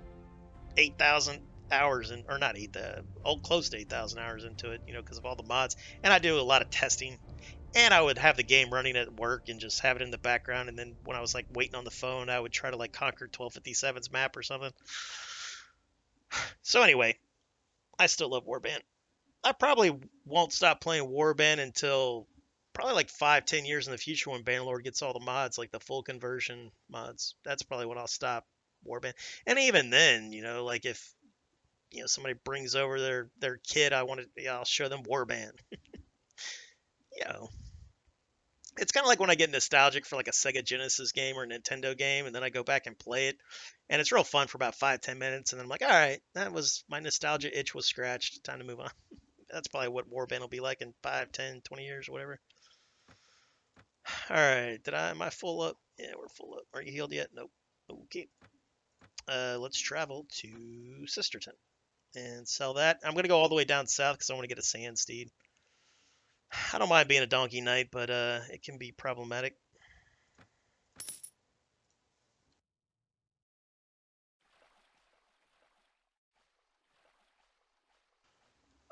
8,000 hours in, or not 8,000, close to 8,000 hours into it, you know, because of all the mods. And I do a lot of testing. And I would have the game running at work and just have it in the background. And then when I was like waiting on the phone, I would try to like conquer 1257's map or something. So anyway, I still love Warband. I probably won't stop playing Warband until probably like 5-10 years in the future when Bannerlord gets all the mods, like the full conversion mods. That's probably when I'll stop Warband. And even then, you know, like if you know somebody brings over their kid, I'll show them Warband. You know, it's kind of like when I get nostalgic for like a Sega Genesis game or a Nintendo game, and then I go back and play it, and it's real fun for about 5-10 minutes, and then I'm like, all right, that was my nostalgia itch was scratched. Time to move on. That's probably what Warband will be like in 5, 10, 20 years or whatever. All right, am I full up? Yeah, we're full up. Are you healed yet? Nope. Okay. Let's travel to Sisterton and sell that. I'm gonna go all the way down south because I want to get a sand steed. I don't mind being a donkey knight, but it can be problematic.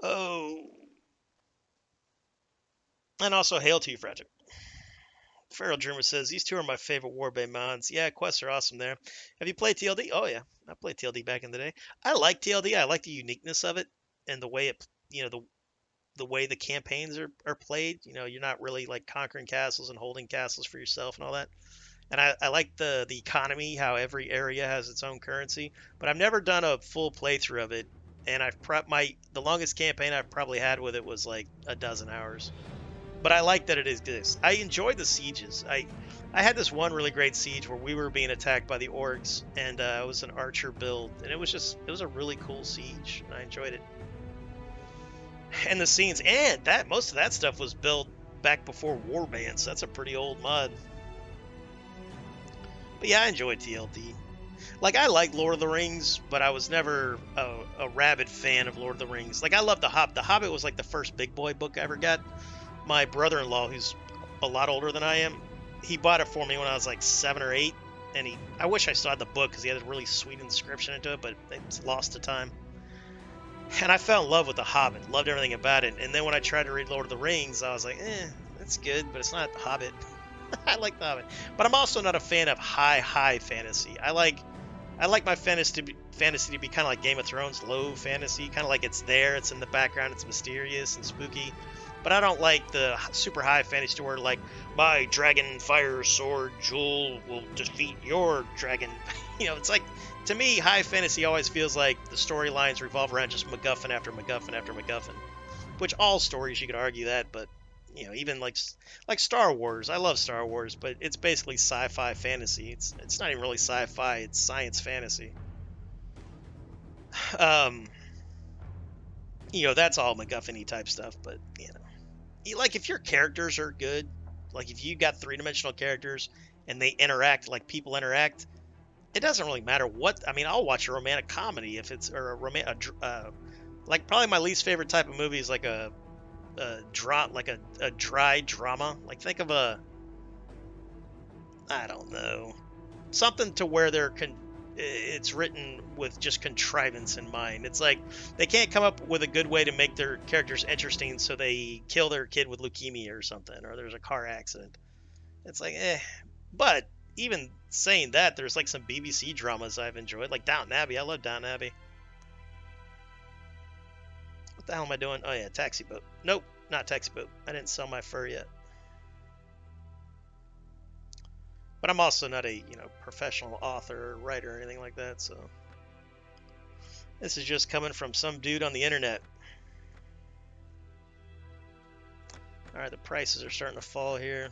Oh. And also, hail to you, Frederick. Feral Dreamer says, these two are my favorite Warband mods. Yeah, quests are awesome there. Have you played TLD? Oh, yeah. I played TLD back in the day. I like TLD. I like the uniqueness of it and the way it, you know, the way the campaigns are played. You know, you're not really like conquering castles and holding castles for yourself and all that. And I like the economy, how every area has its own currency. But I've never done a full playthrough of it. And the longest campaign I've probably had with it was like a dozen hours. But I like that it exists. I enjoy the sieges. I had this one really great siege where we were being attacked by the orcs, and it was an archer build, and it was a really cool siege, and I enjoyed it. And the scenes, and that most of that stuff was built back before Warbands. That's a pretty old mod. But yeah, I enjoyed TLD. Like, I like Lord of the Rings, but I was never a rabid fan of Lord of the Rings. Like, I love The Hobbit. The Hobbit was like the first big boy book I ever got. My brother-in-law, who's a lot older than I am, he bought it for me when I was like 7 or 8, and I wish I still had the book because he had a really sweet inscription into it, but it's lost to time. And I fell in love with The Hobbit, loved everything about it. And then when I tried to read Lord of the Rings, I was like, that's good, but it's not The Hobbit. I like The Hobbit, but I'm also not a fan of high fantasy. I like my fantasy to be kind of like Game of Thrones, low fantasy, kind of like it's there, it's in the background, it's mysterious and spooky. But I don't like the super high fantasy where like my dragon fire sword jewel will defeat your dragon. It's like, to me, high fantasy always feels like the storylines revolve around just MacGuffin after MacGuffin after MacGuffin. Which all stories, you could argue that, but even like Star Wars. I love Star Wars, but it's basically sci-fi fantasy. It's not even really sci-fi. It's science fantasy. That's all MacGuffin-y type stuff. But like if your characters are good, like if you got three-dimensional characters and they interact like people interact, it doesn't really matter what. I mean, I'll watch a romantic comedy if it's or like probably my least favorite type of movie is like a dry drama. Like think of I don't know, something to where it's written with just contrivance in mind. It's like they can't come up with a good way to make their characters interesting, so they kill their kid with leukemia or something, or there's a car accident. It's like, But even saying that, there's like some BBC dramas I've enjoyed, like Downton Abbey. I love Downton Abbey. What the hell am I doing? Oh yeah, Taxi Boat. Nope, not Taxi Boat. I didn't sell my fur yet. But I'm also not a professional author or writer or anything like that, so this is just coming from some dude on the internet. All right, the prices are starting to fall here.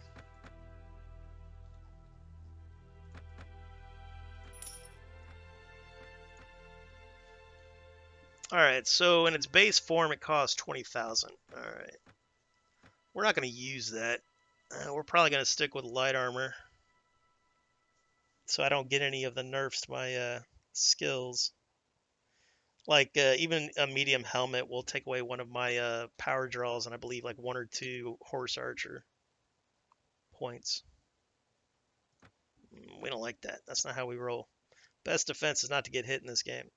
All right, so in its base form, it costs 20,000. All right, we're not going to use that. We're probably going to stick with light armor, so I don't get any of the nerfs to my skills. Like even a medium helmet will take away one of my power draws, and I believe like 1 or 2 horse archer points. We don't like that. That's not how we roll. Best defense is not to get hit in this game.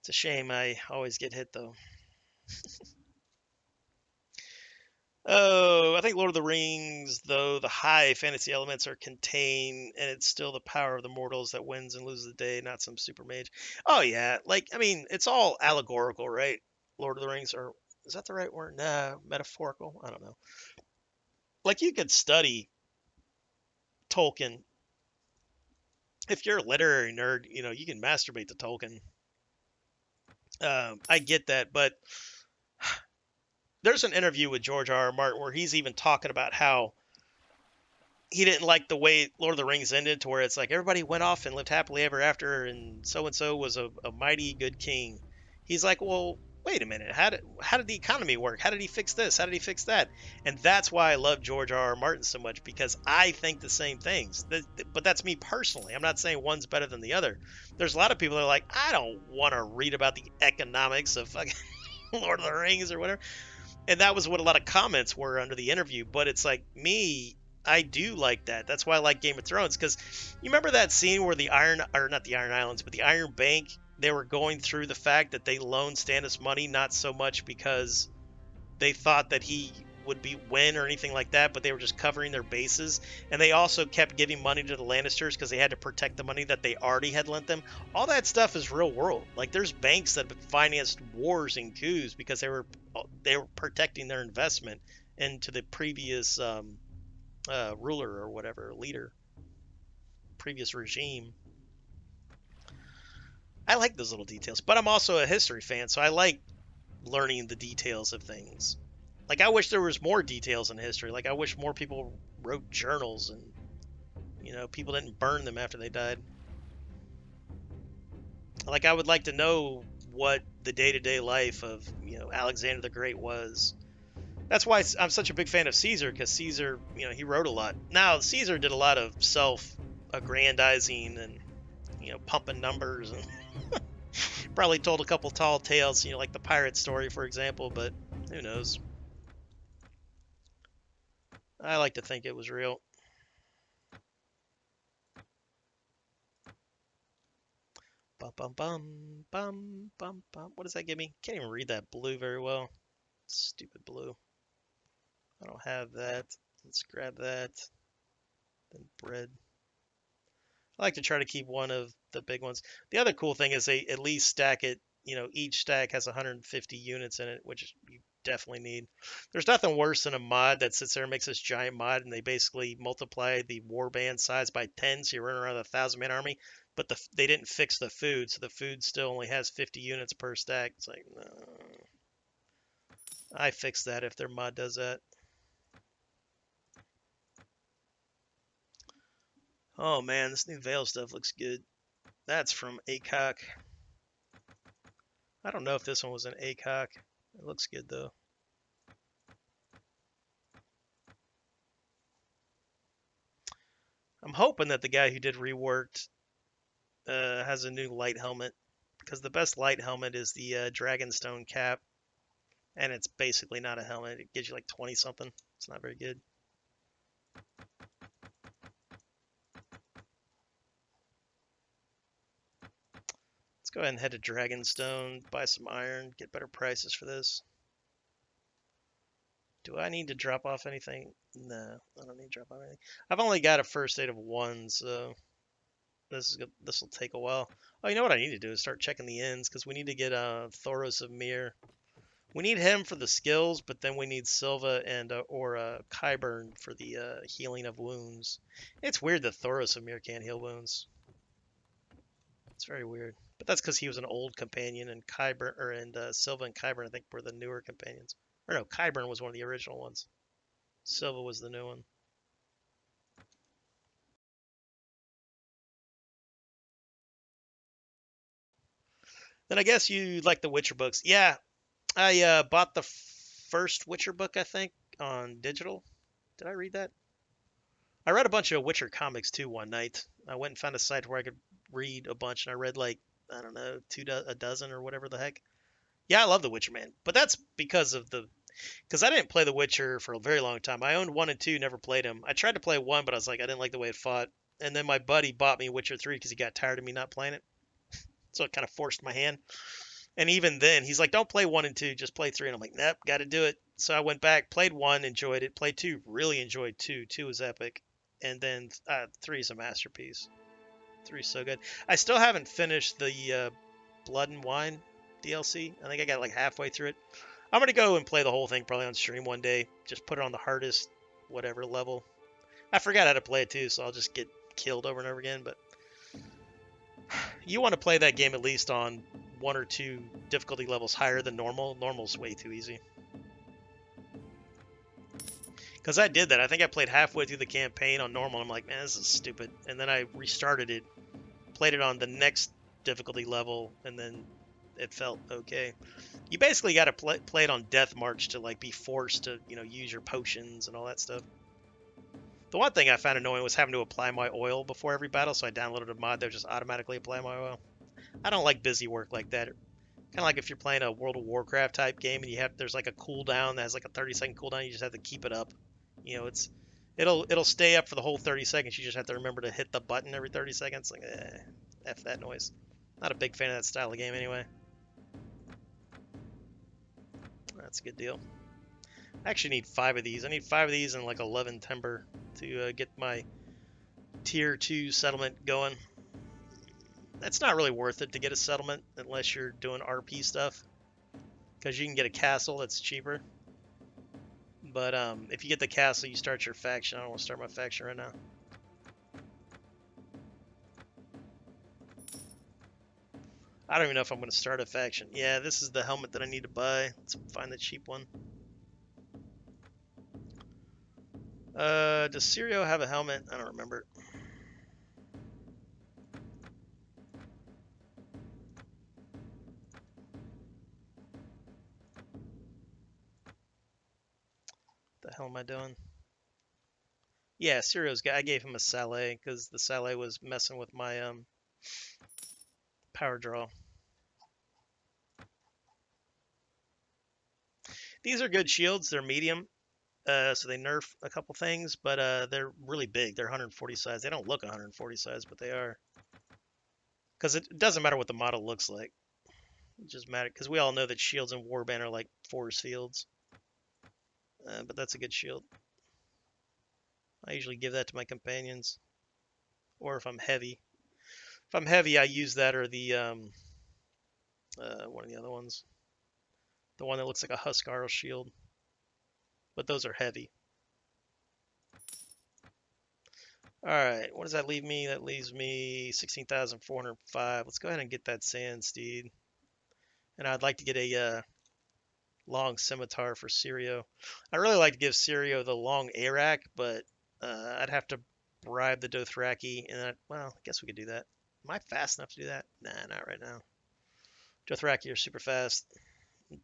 It's a shame I always get hit, though. Oh, I think Lord of the Rings, though, the high fantasy elements are contained, and it's still the power of the mortals that wins and loses the day, not some super mage. Oh, yeah. Like, I mean, it's all allegorical, right? Lord of the Rings, or is that the right word? Nah, metaphorical? I don't know. Like, you could study Tolkien. If you're a literary nerd, you can masturbate to Tolkien. I get that, but there's an interview with George R.R. Martin where he's even talking about how he didn't like the way Lord of the Rings ended, to where it's like everybody went off and lived happily ever after, and so was a mighty good king. He's like, well, wait a minute, how did the economy work? How did he fix this? How did he fix that? And that's why I love George R.R. Martin so much, because I think the same things. But that's me personally. I'm not saying one's better than the other. There's a lot of people that are like, I don't want to read about the economics of fucking Lord of the Rings or whatever. And that was what a lot of comments were under the interview. But it's like, me, I do like that. That's why I like Game of Thrones, because you remember that scene where the not the Iron Islands, but the Iron Bank, they were going through the fact that they loaned Stannis money, not so much because they thought that he would win or anything like that, but they were just covering their bases. And they also kept giving money to the Lannisters because they had to protect the money that they already had lent them. All that stuff is real world. Like, there's banks that financed wars and coups because they were protecting their investment into the previous ruler or whatever, leader, previous regime. I like those little details, but I'm also a history fan, so I like learning the details of things. Like, I wish there was more details in history. Like, I wish more people wrote journals and, people didn't burn them after they died. Like, I would like to know what the day-to-day life of, Alexander the Great was. That's why I'm such a big fan of Caesar, because Caesar, he wrote a lot. Now, Caesar did a lot of self-aggrandizing and, pumping numbers, and probably told a couple tall tales, like the pirate story, for example, but who knows? I like to think it was real. Bum, bum, bum, bum, bum, bum. What does that give me? Can't even read that blue very well. Stupid blue. I don't have that. Let's grab that. Then bread. I like to try to keep one of the big ones. The other cool thing is they at least stack it. Each stack has 150 units in it, which you definitely need. There's nothing worse than a mod that sits there and makes this giant mod, and they basically multiply the warband size by 10, so you're running around with a 1,000-man army. But they didn't fix the food, so the food still only has 50 units per stack. It's like, no. I fix that if their mod does that. Oh man, this new Veil stuff looks good. That's from ACOC. I don't know if this one was an ACOC. It looks good though. I'm hoping that the guy who did Reworked has a new light helmet, because the best light helmet is the Dragonstone cap, and it's basically not a helmet. It gives you like 20 something. It's not very good. Let's go ahead and head to Dragonstone, buy some iron, get better prices for this. Do I need to drop off anything? No, I don't need to drop off anything. I've only got a first aid of 1, so this will take a while. Oh, you know what I need to do is start checking the ends, because we need to get Thoros of Mir. We need him for the skills, but then we need Silva and or Qyburn for the healing of wounds. It's weird that Thoros of Mir can't heal wounds. It's very weird. But that's because he was an old companion, and Silva and Qyburn, I think, were the newer companions. Or no, Qyburn was one of the original ones. Silva was the new one. Then I guess you like the Witcher books. Yeah, I bought the first Witcher book, I think, on digital. Did I read that? I read a bunch of Witcher comics too one night. I went and found a site where I could read a bunch, and I read like, I don't know, a dozen or whatever the heck. Yeah, I love The Witcher, man. But that's because I didn't play The Witcher for a very long time. I owned 1 and 2, never played them. I tried to play 1, but I was like, I didn't like the way it fought. And then my buddy bought me Witcher 3 because he got tired of me not playing it. So it kind of forced my hand. And even then, he's like, don't play 1 and 2, just play 3. And I'm like, nope, got to do it. So I went back, played 1, enjoyed it. Played 2, really enjoyed 2. 2 was epic. And then 3 is a masterpiece. 3 is so good. I still haven't finished the Blood and Wine DLC. I think I got like halfway through it. I'm going to go and play the whole thing probably on stream one day. Just put it on the hardest, whatever level. I forgot how to play it too, so I'll just get killed over and over again. But you want to play that game at least on 1 or 2 difficulty levels higher than normal. Normal's way too easy. Because I did that. I think I played halfway through the campaign on normal. I'm like, man, this is stupid. And then I restarted it, played it on the next difficulty level, and then it felt okay. You basically got to play it on Death March to like be forced to, use your potions and all that stuff. The one thing I found annoying was having to apply my oil before every battle, so I downloaded a mod that would just automatically apply my oil. I don't like busy work like that. Kind of like if you're playing a World of Warcraft type game and there's like a cooldown that has like a 30-second cooldown, you just have to keep it up. It'll stay up for the whole 30 seconds. You just have to remember to hit the button every 30 seconds. Like, F that noise. Not a big fan of that style of game anyway. That's a good deal. I actually need 5 of these. I need 5 of these and like 11 timber to get my tier 2 settlement going. That's not really worth it to get a settlement unless you're doing RP stuff, because you can get a castle that's cheaper. But if you get the castle, you start your faction. I don't want to start my faction right now. I don't even know if I'm going to start a faction. Yeah, this is the helmet that I need to buy. Let's find the cheap one. Does Sirio have a helmet? I don't remember. The hell am I doing? Yeah, Sirio's guy. I gave him a Saleh because the Saleh was messing with my power draw. These are good shields. They're medium, so they nerf a couple things, but they're really big. They're 140 size. They don't look 140 size, but they are. Because it doesn't matter what the model looks like. It just matters because we all know that shields in Warband are like force fields. But that's a good shield. I usually give that to my companions, or if I'm heavy. If I'm heavy, I use that or the one of the other ones, the one that looks like a Huskarl shield. But those are heavy. All right, what does that leave me? That leaves me 16,405. Let's go ahead and get that sand steed. And I'd like to get a long scimitar for Sirio. I really like to give Sirio the long Arak, but I'd have to bribe the Dothraki, and well, I guess we could do that. Am I fast enough to do that? Nah, not right now. Dothraki are super fast,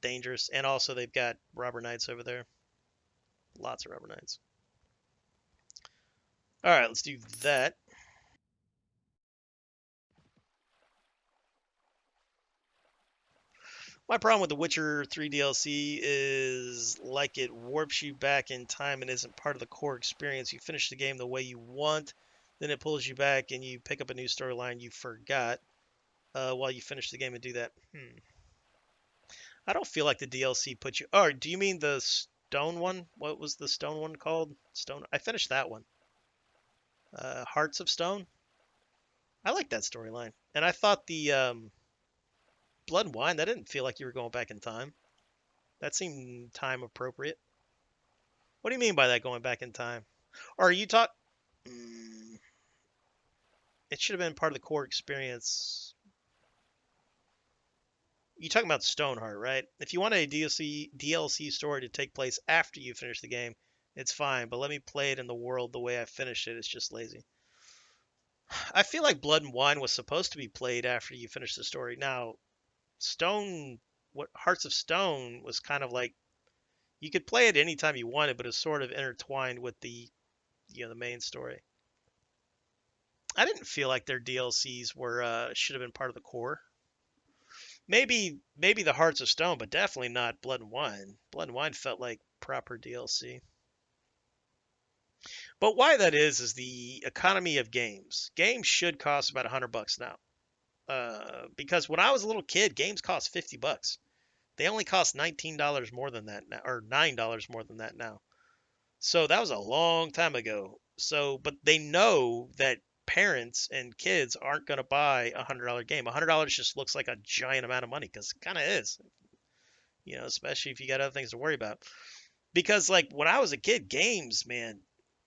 dangerous, and also they've got robber knights over there. Lots of robber knights. All right, let's do that. My problem with the Witcher 3 DLC is like it warps you back in time and isn't part of the core experience. You finish the game the way you want, then it pulls you back and you pick up a new storyline you forgot while you finish the game and do that. I don't feel like the DLC put you. Oh, do you mean the stone one? What was the stone one called? Stone. I finished that one. Hearts of Stone. I like that storyline, and I thought the Blood and Wine. That didn't feel like you were going back in time. That seemed time appropriate. What do you mean by that, going back in time? Or are you talk? It should have been part of the core experience. You talking about Stoneheart, right? If you want a DLC story to take place after you finish the game, it's fine. But let me play it in the world the way I finished it. It's just lazy. I feel like Blood and Wine was supposed to be played after you finish the story. Now, what Hearts of Stone was kind of like you could play it anytime you wanted, but it's sort of intertwined with the main story. I didn't feel like their DLCs were should have been part of the core. Maybe the Hearts of Stone, but definitely not Blood and Wine. Blood and Wine felt like proper DLC. But why that is the economy of games. Games should cost about $100 now. Because when I was a little kid, games cost $50. They only cost $19 more than that now, or $9 more than that now. So that was a long time ago. So, but they know that parents and kids aren't going to buy $100 game. $100 just looks like a giant amount of money because it kind of is, especially if you got other things to worry about. Because like when I was a kid, games, man,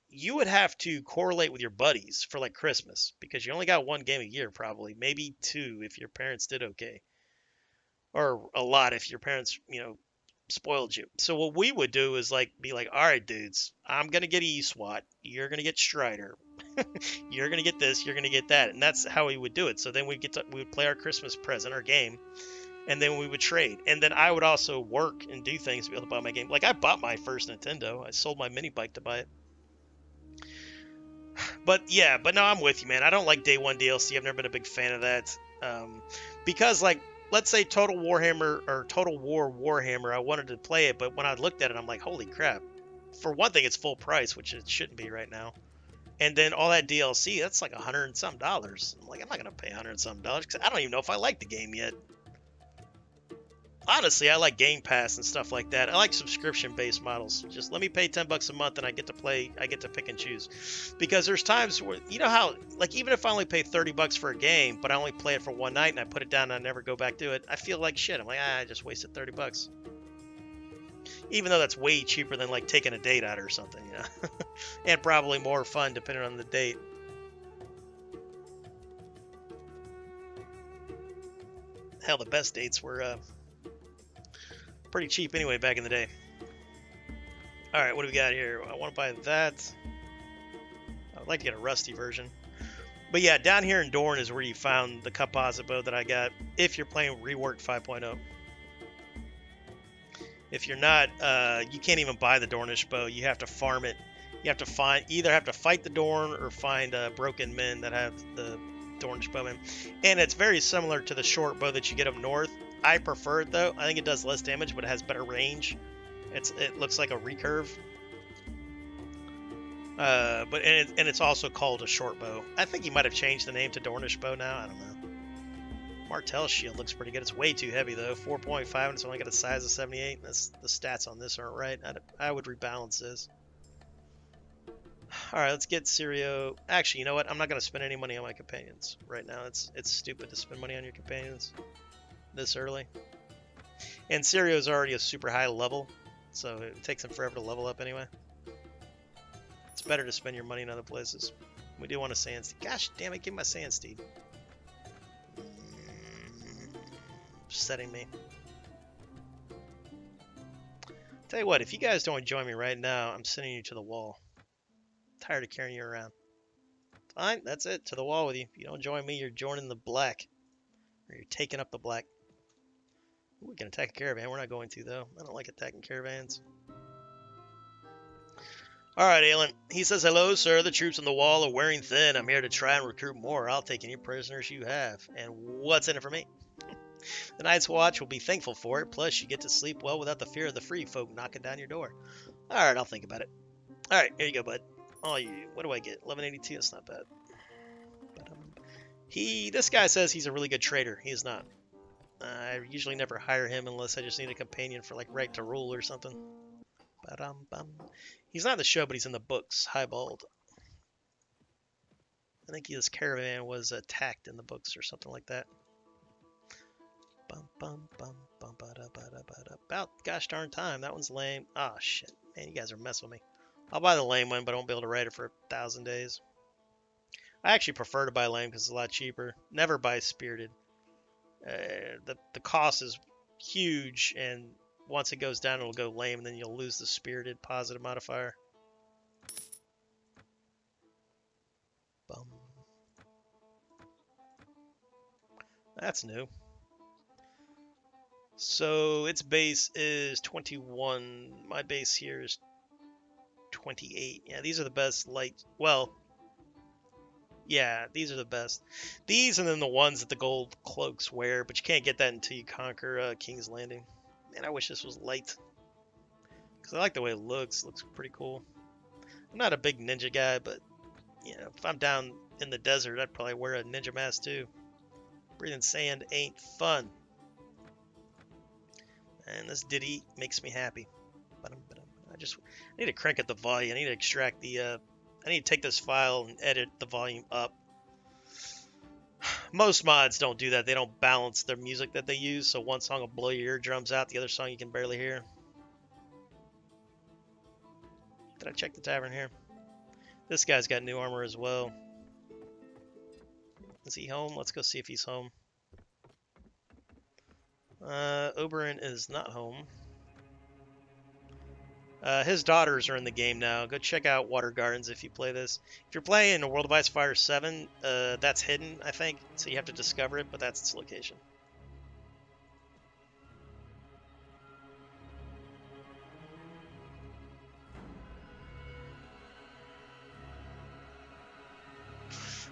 you would have to correlate with your buddies for like Christmas because you only got one game a year, probably, maybe two if your parents did okay, or a lot if your parents, spoiled you. So what we would do is like be like, all right, dudes, I'm gonna get ESWAT, you're gonna get Strider, you're gonna get this, you're gonna get that, and that's how we would do it. So then we would play our Christmas present, our game, and then we would trade. And then I would also work and do things to be able to buy my game. Like I bought my first Nintendo. I sold my mini bike to buy it. But yeah, but no, I'm with you, man. I don't like day one DLC. I've never been a big fan of that. Because like, let's say Total Warhammer or Total War Warhammer, I wanted to play it, but when I looked at it, I'm like, holy crap. For one thing, it's full price, which it shouldn't be right now. And then all that DLC, that's like $100 and some dollars. I'm like, I'm not gonna pay $100 and some dollars because I don't even know if I like the game yet. Honestly, I like Game Pass and stuff like that. I like subscription-based models. Just let me pay $10 a month and I get to play. I get to pick and choose. Because there's times where you know how, like, even if I only pay $30 for a game, but I only play it for one night and I put it down and I never go back to it, I feel like shit. I'm like, I just wasted $30. Even though that's way cheaper than like taking a date out or something, and probably more fun depending on the date. Hell, the best dates were pretty cheap anyway back in the day. All right, what do we got here? I want to buy that. I would like to get a rusty version. But yeah, down here in Dorne is where you found the composite bow that I got. If you're playing Reworked 5.0. If you're not, you can't even buy the Dornish bow. You have to farm it. You have to either have to fight the Dorn or find broken men that have the Dornish bowman. And it's very similar to the short bow that you get up north. I prefer it though. I think it does less damage, but it has better range. It looks like a recurve. And it's also called a short bow. I think you might have changed the name to Dornish bow now. I don't know. Martell's shield looks pretty good. It's way too heavy though. 4.5 and it's only got a size of 78. That's the stats on this aren't right. I would rebalance this. All right, let's get Sirio. Actually, you know what? I'm not going to spend any money on my companions right now. It's stupid to spend money on your companions this early. And Sirio's already a super high level, so it takes him forever to level up anyway. It's better to spend your money in other places. We do want a sand steed. Gosh damn it, give me my sand steed. Upsetting me. Tell you what, if you guys don't join me right now, I'm sending you to the wall. I'm tired of carrying you around. Fine, that's it. To the wall with you. If you don't join me, you're joining the black. Or you're taking up the black. Ooh, we can attack a caravan. We're not going to, though. I don't like attacking caravans. Alright, Aelin. He says, hello, sir. The troops on the wall are wearing thin. I'm here to try and recruit more. I'll take any prisoners you have. And what's in it for me? The Night's Watch will be thankful for it. Plus, you get to sleep well without the fear of the free folk knocking down your door. Alright, I'll think about it. Alright, here you go, bud. Oh, what do I get? 1182. That's not bad. But, this guy says he's a really good trader. He is not. I usually never hire him unless I just need a companion for like right to rule or something. He's not in the show, but he's in the books. Highbald. I think his caravan was attacked in the books or something like that. About gosh darn time. That one's lame. Ah, shit. Man, you guys are messing with me. I'll buy the lame one, but I won't be able to ride it for 1,000 days. I actually prefer to buy lame because it's a lot cheaper. Never buy spirited. The cost is huge, and once it goes down, it'll go lame, and then you'll lose the spirited positive modifier. Bum. That's new. So its base is 21. My base here is 28. Yeah, these are the best light. Well, yeah, these are the best. These and then the ones that the gold cloaks wear, but you can't get that until you conquer King's Landing. Man, I wish this was light. Because I like the way it looks. It looks pretty cool. I'm not a big ninja guy, but, you know, if I'm down in the desert, I'd probably wear a ninja mask too. Breathing sand ain't fun. And this ditty makes me happy. I need to crank up the volume. I need to extract the... I need to take this file and edit the volume up. Most mods don't do that. They don't balance their music that they use, so one song will blow your eardrums out, the other song you can barely hear. Did I check the tavern here? This guy's got new armor as well. Is he home? Let's go see if he's home. Oberyn is not home. His daughters are in the game now. Go check out Water Gardens if you play this. If you're playing a World of Ice Fire 7, that's hidden, I think. So you have to discover it, but that's its location.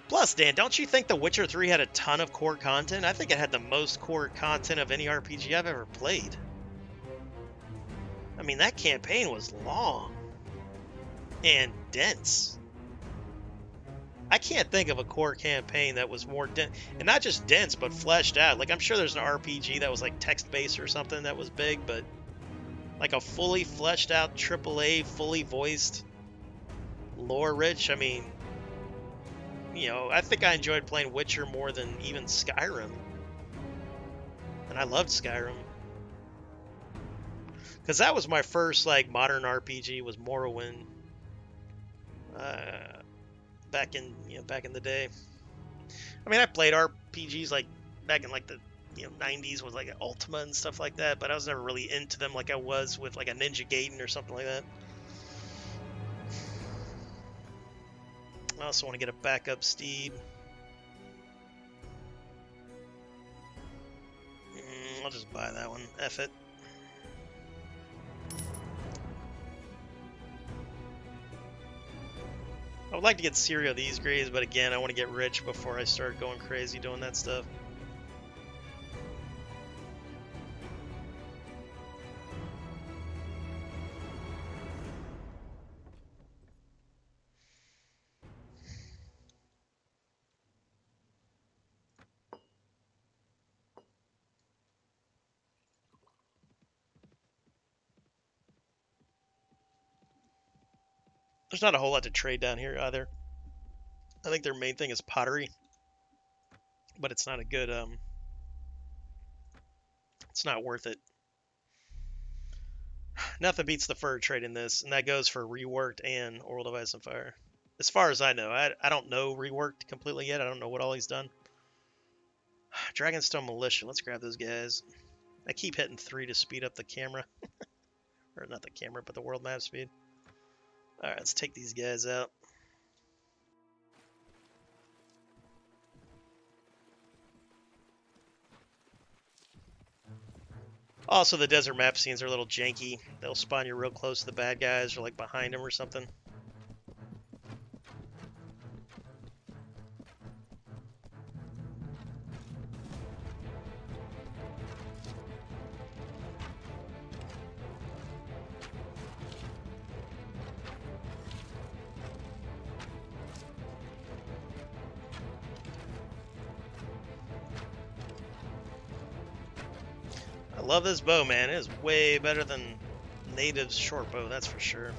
Plus, Dan, don't you think The Witcher 3 had a ton of core content? I think it had the most core content of any RPG I've ever played. I mean, that campaign was long and dense. I can't think of a core campaign that was more dense, and not just dense, but fleshed out. Like, I'm sure there's an RPG that was like text-based or something that was big, but like a fully fleshed out AAA, fully voiced, lore-rich. I mean, you know, I think I enjoyed playing Witcher more than even Skyrim, and I loved Skyrim. Because that was my first, like, modern RPG, was Morrowind. Back in the day. I mean, I played RPGs, like, back in, like, the, 90s with, like, Ultima and stuff like that, but I was never really into them like I was with, like, a Ninja Gaiden or something like that. I also want to get a backup steed. I'll just buy that one. F it. I would like to get Syria these grades, but again, I want to get rich before I start going crazy doing that stuff. There's not a whole lot to trade down here either. I think their main thing is pottery, but it's not a good, it's not worth it. Nothing beats the fur trade in this, and that goes for Reworked and World of Ice and Fire. As far as I know, I don't know Reworked completely yet. I don't know what all he's done. Dragonstone Militia, let's grab those guys. I keep hitting 3 to speed up the camera. Or not the camera, but the world map speed. Alright, let's take these guys out. Also, the desert map scenes are a little janky. They'll spawn you real close to the bad guys or like behind them or something. I love this bow, man. It is way better than Native's short bow, that's for sure.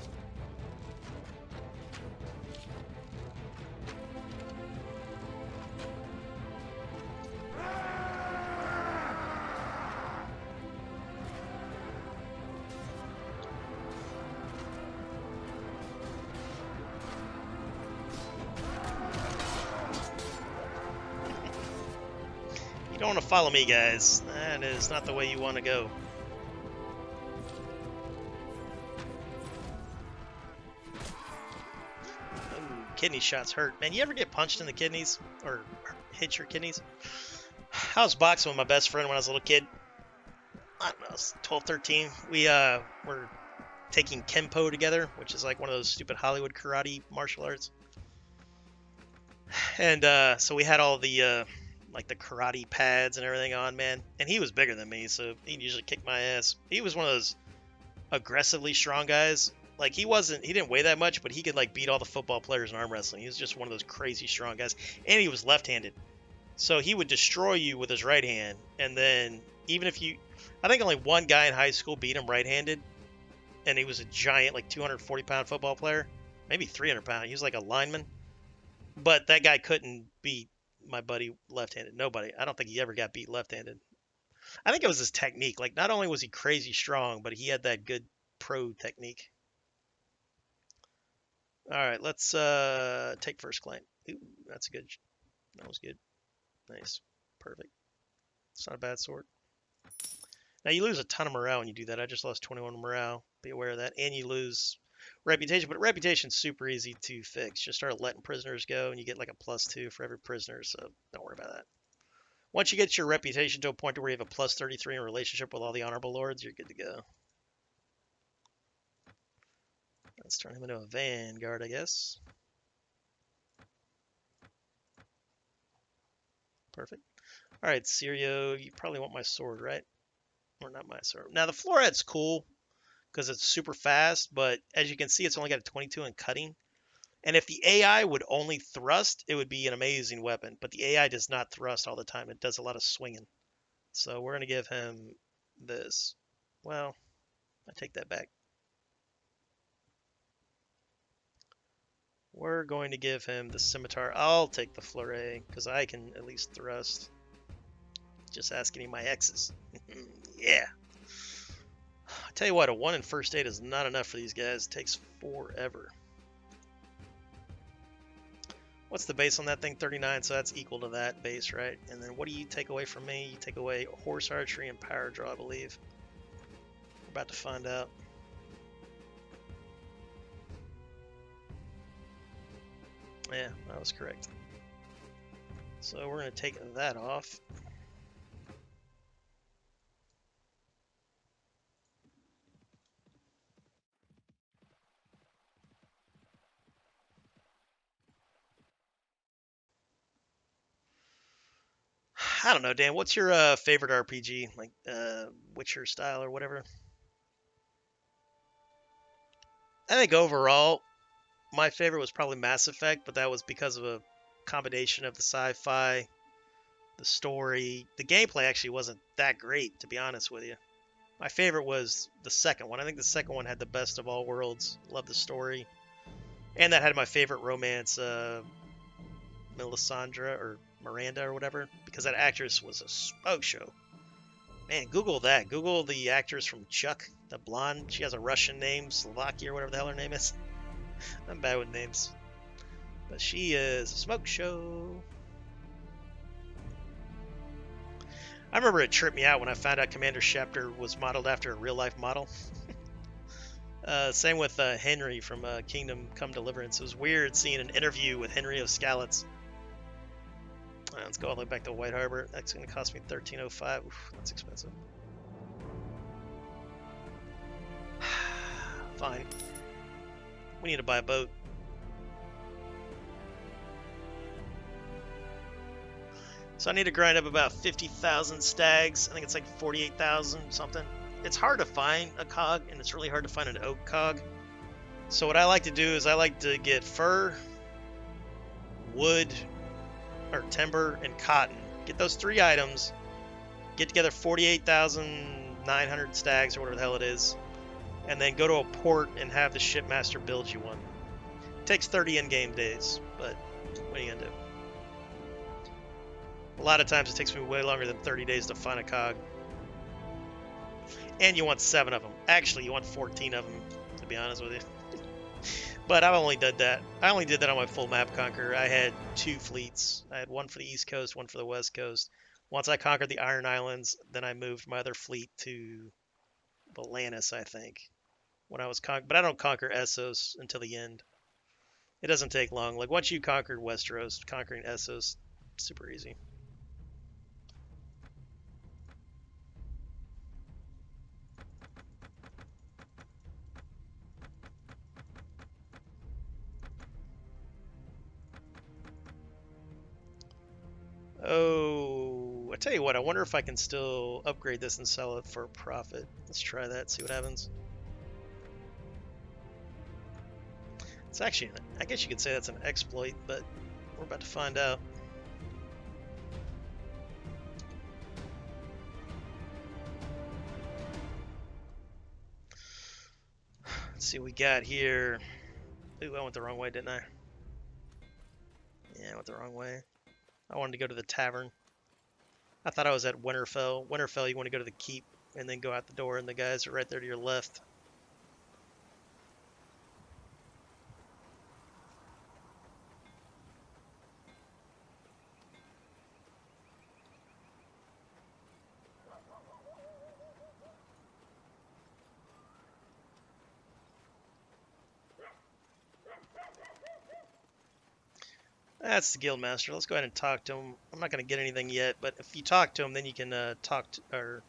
You don't want to follow me, guys. That is not the way you want to go. Ooh, kidney shots hurt. Man, you ever get punched in the kidneys? Or hit your kidneys? I was boxing with my best friend when I was a little kid. I don't know, I was 12, 13. We were taking Kenpo together, which is like one of those stupid Hollywood karate martial arts. And so we had all the like the karate pads and everything on, man. And he was bigger than me, so he'd usually kick my ass. He was one of those aggressively strong guys. Like he didn't weigh that much, but he could like beat all the football players in arm wrestling. He was just one of those crazy strong guys. And he was left-handed. So he would destroy you with his right hand. And then even if I think only one guy in high school beat him right-handed. And he was a giant, like 240-pound football player. Maybe 300-pound. He was like a lineman. But that guy couldn't beat my buddy left-handed. Nobody. I don't think he ever got beat left-handed. I think it was his technique. Like, not only was he crazy strong, but he had that good pro technique. All right, let's take first claim. Ooh, that's good. That was good. Nice. Perfect. It's not a bad sword. Now, you lose a ton of morale when you do that. I just lost 21 morale. Be aware of that. And you lose reputation, but reputation's super easy to fix. Just start letting prisoners go, and you get like a +2 for every prisoner, so don't worry about that. Once you get your reputation to a point where you have a +33 in relationship with all the honorable lords, you're good to go. Let's turn him into a vanguard, I guess. Perfect. All right, Sirio, you probably want my sword, right? Or not my sword. Now, the Floret's cool because it's super fast, but as you can see, it's only got a 22 in cutting. And if the AI would only thrust, it would be an amazing weapon. But the AI does not thrust all the time. It does a lot of swinging. So we're going to give him this. Well, I take that back. We're going to give him the scimitar. I'll take the fleuret because I can at least thrust. Just ask any of my exes. Yeah. I tell you what, a 1 in first aid is not enough for these guys. It takes forever. What's the base on that thing? 39, so that's equal to that base, right? And then what do you take away from me? You take away horse archery and power draw, I believe. We're about to find out. Yeah, that was correct. So we're going to take that off. I don't know, Dan. What's your favorite RPG, like Witcher style or whatever? I think overall, my favorite was probably Mass Effect, but that was because of a combination of the sci-fi, the story. The gameplay actually wasn't that great, to be honest with you. My favorite was the second one. I think the second one had the best of all worlds. Love the story, and that had my favorite romance, Melisandre or Miranda or whatever, because that actress was a smoke show. Man, Google that. Google the actress from Chuck, the blonde. She has a Russian name, Slovakia or whatever the hell her name is. I'm bad with names. But she is a smoke show. I remember it tripped me out when I found out Commander Shepard was modeled after a real-life model. Same with Henry from Kingdom Come Deliverance. It was weird seeing an interview with Henry of Skalitz. Let's go all the way back to White Harbor. That's going to cost me $13.05. Oof, that's expensive. Fine. We need to buy a boat. So I need to grind up about 50,000 stags. I think it's like 48,000 something. It's hard to find a cog, and it's really hard to find an oak cog. So what I like to do is I like to get fur, wood, or timber, and cotton. Get those three items. Get together 48,900 stags or whatever the hell it is. And then go to a port and have the shipmaster build you one. It takes 30 in-game days, but what are you going to do? A lot of times it takes me way longer than 30 days to find a cog. And you want 7 of them. Actually, you want 14 of them, to be honest with you. But I've only did that. I only did that on my full map conquer. I had 2 fleets. I had one for the East Coast, one for the West Coast. Once I conquered the Iron Islands, then I moved my other fleet to Atlantis, I think. When I was but I don't conquer Essos until the end. It doesn't take long. Like once you conquered Westeros, conquering Essos, super easy. Oh, I tell you what, I wonder if I can still upgrade this and sell it for a profit. Let's try that, see what happens. It's actually, I guess you could say that's an exploit, but we're about to find out. Let's see what we got here. Ooh, I went the wrong way, didn't I? Yeah, I went the wrong way. I wanted to go to the tavern. I thought I was at Winterfell. Winterfell, you want to go to the keep and then go out the door, and the guys are right there to your left. That's the guildmaster. Let's go ahead and talk to him. I'm not going to get anything yet, but if you talk to him, then you can or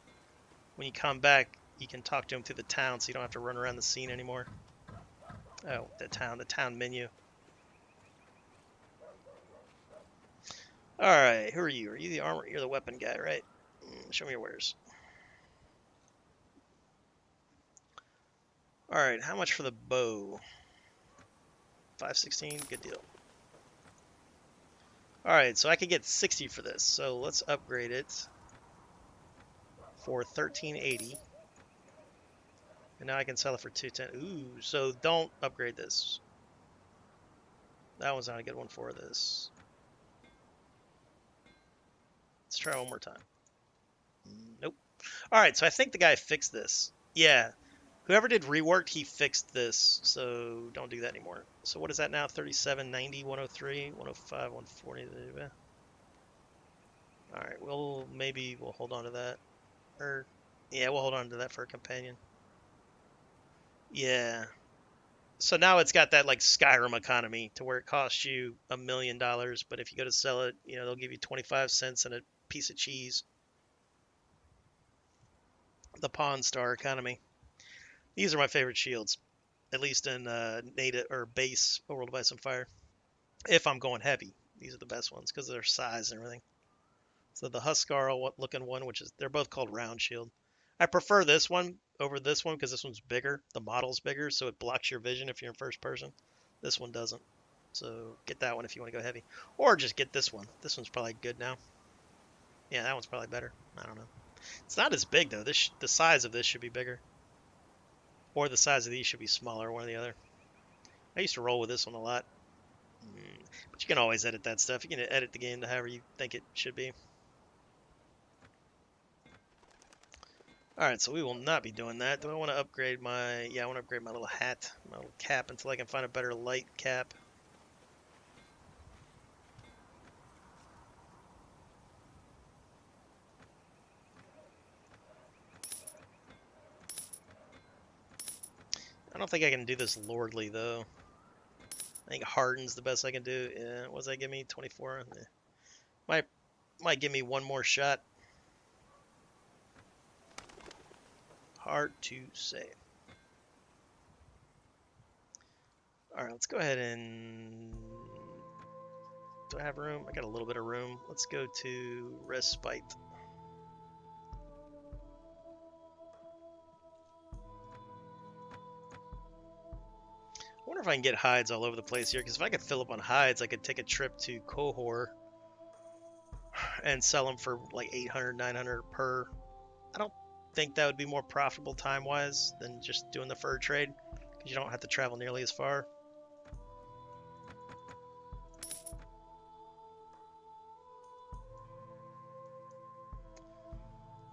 when you come back, you can talk to him through the town, so you don't have to run around the scene anymore. Oh, the town menu. All right, who are you? Are you the armor? You're the weapon guy, right? Show me your wares. All right, how much for the bow? 516, good deal. All right, so I could get 60 for this. So let's upgrade it for 1380. And now I can sell it for 210. Ooh, so don't upgrade this. That one's not a good one for this. Let's try one more time. Nope. All right, so I think the guy fixed this. Yeah, whoever did Reworked, he fixed this. So don't do that anymore. So what is that now? 37, 90, 103, 105, 140. All right, maybe we'll hold on to that. Yeah, we'll hold on to that for a companion. Yeah. So now it's got that like Skyrim economy to where it costs you $1 million, but if you go to sell it, you know, they'll give you 25 cents and a piece of cheese. The Pawn Star economy. These are my favorite shields, at least in native or base World of Ice and Fire. If I'm going heavy, these are the best ones because of their size and everything. So the Huskarl looking one, which is they're both called round shield. I prefer this one over this one because this one's bigger. The model's bigger, so it blocks your vision if you're in first person. This one doesn't. So get that one if you want to go heavy, or just get this one. This one's probably good now. Yeah, that one's probably better. I don't know. It's not as big though. The size of this should be bigger, or the size of these should be smaller. One or the other. I used to roll with this one a lot, but you can always edit that stuff. You can edit the game to however you think it should be. Alright, so we will not be doing that. Do I want to upgrade my... Yeah, I want to upgrade my little hat, my little cap, until I can find a better light cap. I don't think I can do this lordly, though. I think Harden's the best I can do. Yeah, what does that give me? 24? Yeah. Might give me one more shot. Hard to say. Alright, let's go ahead and... Do I have room? I got a little bit of room. Let's go to Respite. I wonder if I can get hides all over the place here, because if I could fill up on hides, I could take a trip to Kohor and sell them for like 800, 900 per. I don't think that would be more profitable time-wise than just doing the fur trade, because you don't have to travel nearly as far.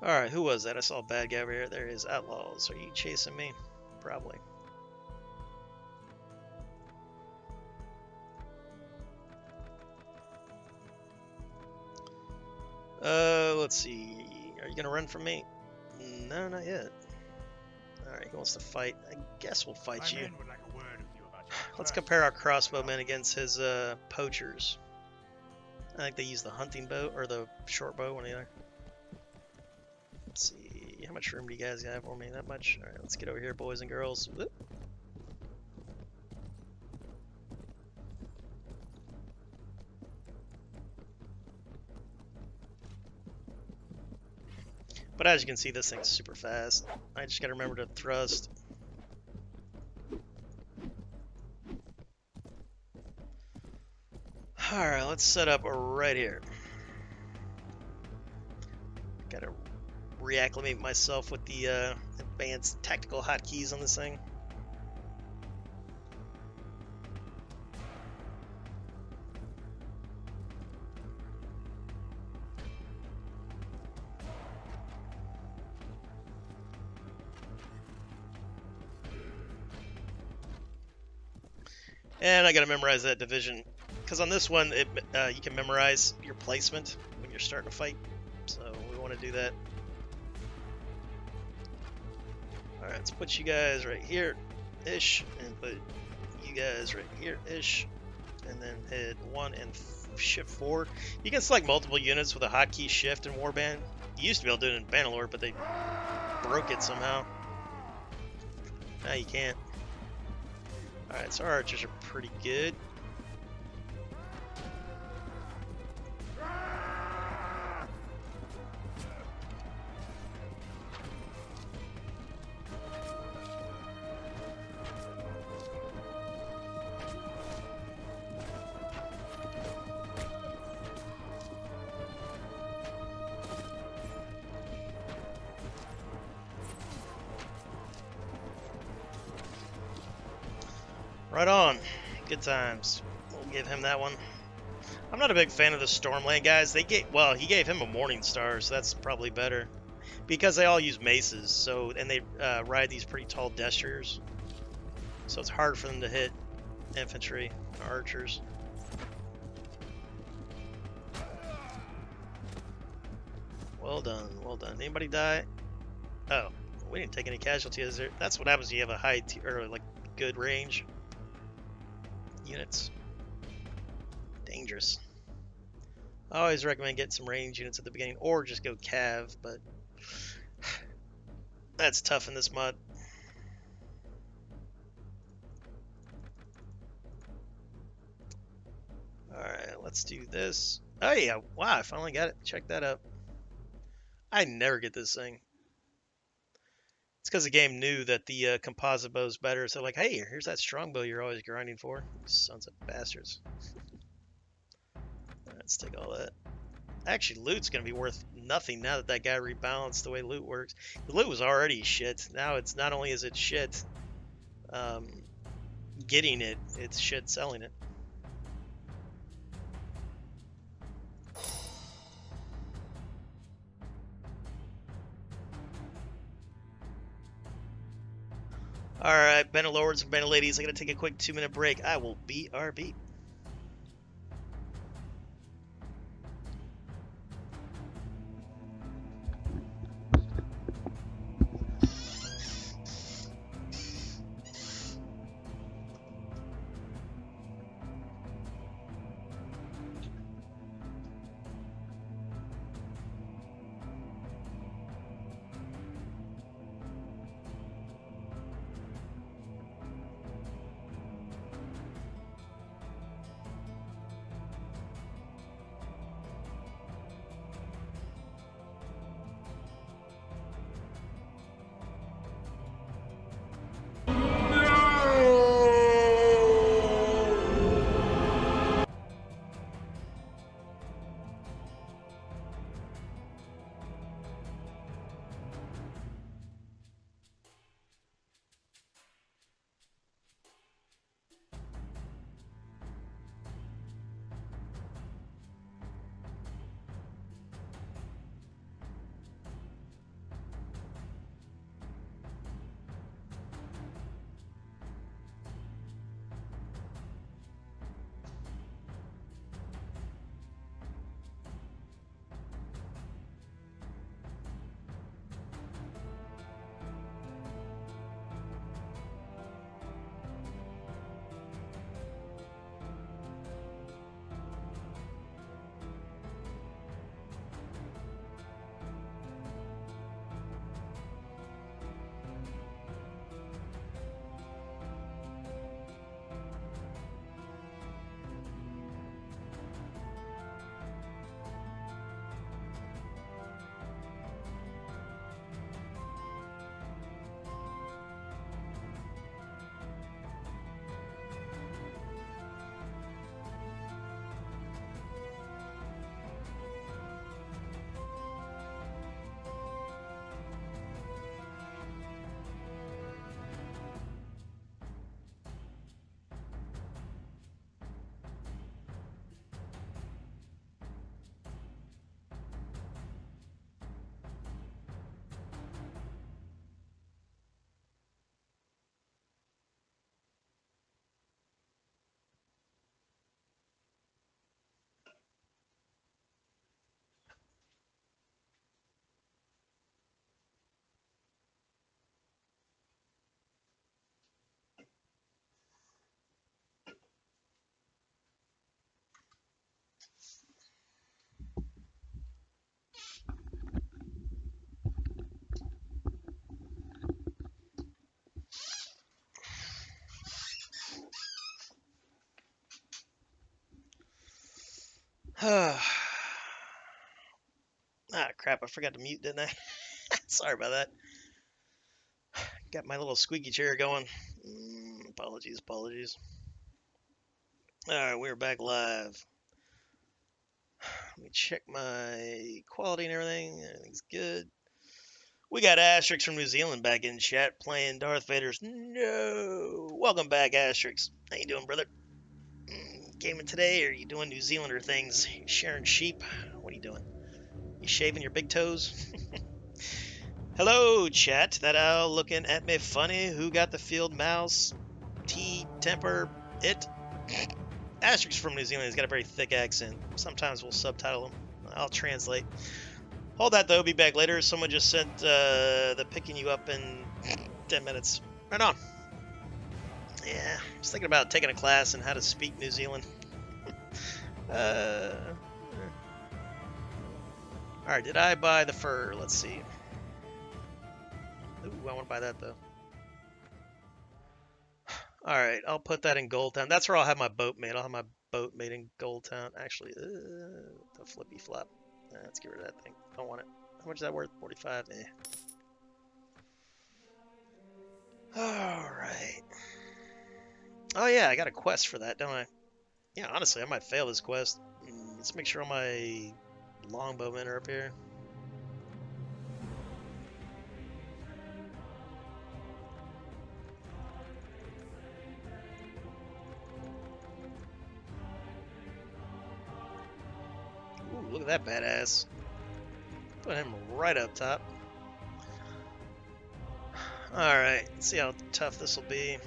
Alright, who was that? I saw a bad guy over here. There is Outlaws. Are you chasing me? Probably. Let's see. Are you gonna run from me? No, not yet. Alright, he wants to fight. I guess we'll fight you. Let's compare our crossbowmen against his poachers. I think they use the hunting bow or the short bow, one or the other. Let's see. How much room do you guys have for me? That much? Alright, let's get over here, boys and girls. Whoop. But as you can see, this thing's super fast. I just gotta remember to thrust. Alright, let's set up right here. Gotta reacclimate myself with the advanced tactical hotkeys on this thing. And I gotta memorize that division, because on this one, you can memorize your placement when you're starting a fight, so we want to do that. Alright, let's put you guys right here-ish, and put you guys right here-ish, and then hit 1 and shift forward. You can select multiple units with a hotkey shift in Warband. You used to be able to do it in Bannerlord, but they broke it somehow. Now you can't. Alright, so our archers are pretty good. Right on. Good times. We'll give him that one. I'm not a big fan of the Stormland guys. He gave him a Morning Star, so that's probably better. Because they all use maces, so and they ride these pretty tall destriers. So it's hard for them to hit infantry or archers. Well done, well done. Anybody die? Oh, we didn't take any casualties there. That's what happens when you have a high or like good range. units. Dangerous. I always recommend getting some range units at the beginning, or just go cav, but that's tough in this mod. Alright, let's do this. Oh yeah, wow, I finally got it. Check that out. I never get this thing. It's because the game knew that the composite bow is better, so like, hey, here's that strongbow you're always grinding for. You sons of bastards. Let's take all that. Actually, loot's going to be worth nothing now that that guy rebalanced the way loot works. The loot was already shit. Now it's not only is it shit getting it, it's shit selling it. Alright, Bennett Lords and Bennett Ladies, I'm going to take a quick 2-minute break. I will BRB. Ah, crap, I forgot to mute, didn't I? Sorry about that. Got my little squeaky chair going. Apologies. Alright, we're back live. Let me check my quality and everything. Everything's good. We got Asterix from New Zealand back in chat playing Darth Vader's No. Welcome back, Asterix. How you doing, brother? Gaming today, or are you doing New Zealander things? You sharing sheep? What are you doing? You shaving your big toes? Hello, chat. That owl looking at me funny. Who got the field mouse? Temper, it? Asterix from New Zealand. He's got a very thick accent. Sometimes we'll subtitle him. I'll translate. Hold that, though. Be back later. Someone just sent the picking you up in 10 minutes. Right on. Yeah, I was thinking about taking a class in how to speak New Zealand. Alright, did I buy the fur? Let's see. Ooh, I want to buy that though. Alright, I'll put that in Gold Town. That's where I'll have my boat made. I'll have my boat made in Gold Town. Actually, the flippy flop. Let's get rid of that thing. Don't want it. How much is that worth? 45? Eh. Alright. Oh yeah, I got a quest for that, don't I? Yeah, honestly, I might fail this quest. Let's make sure all my longbowmen are up here. Ooh, look at that badass. Put him right up top. Alright, let's see how tough this will be.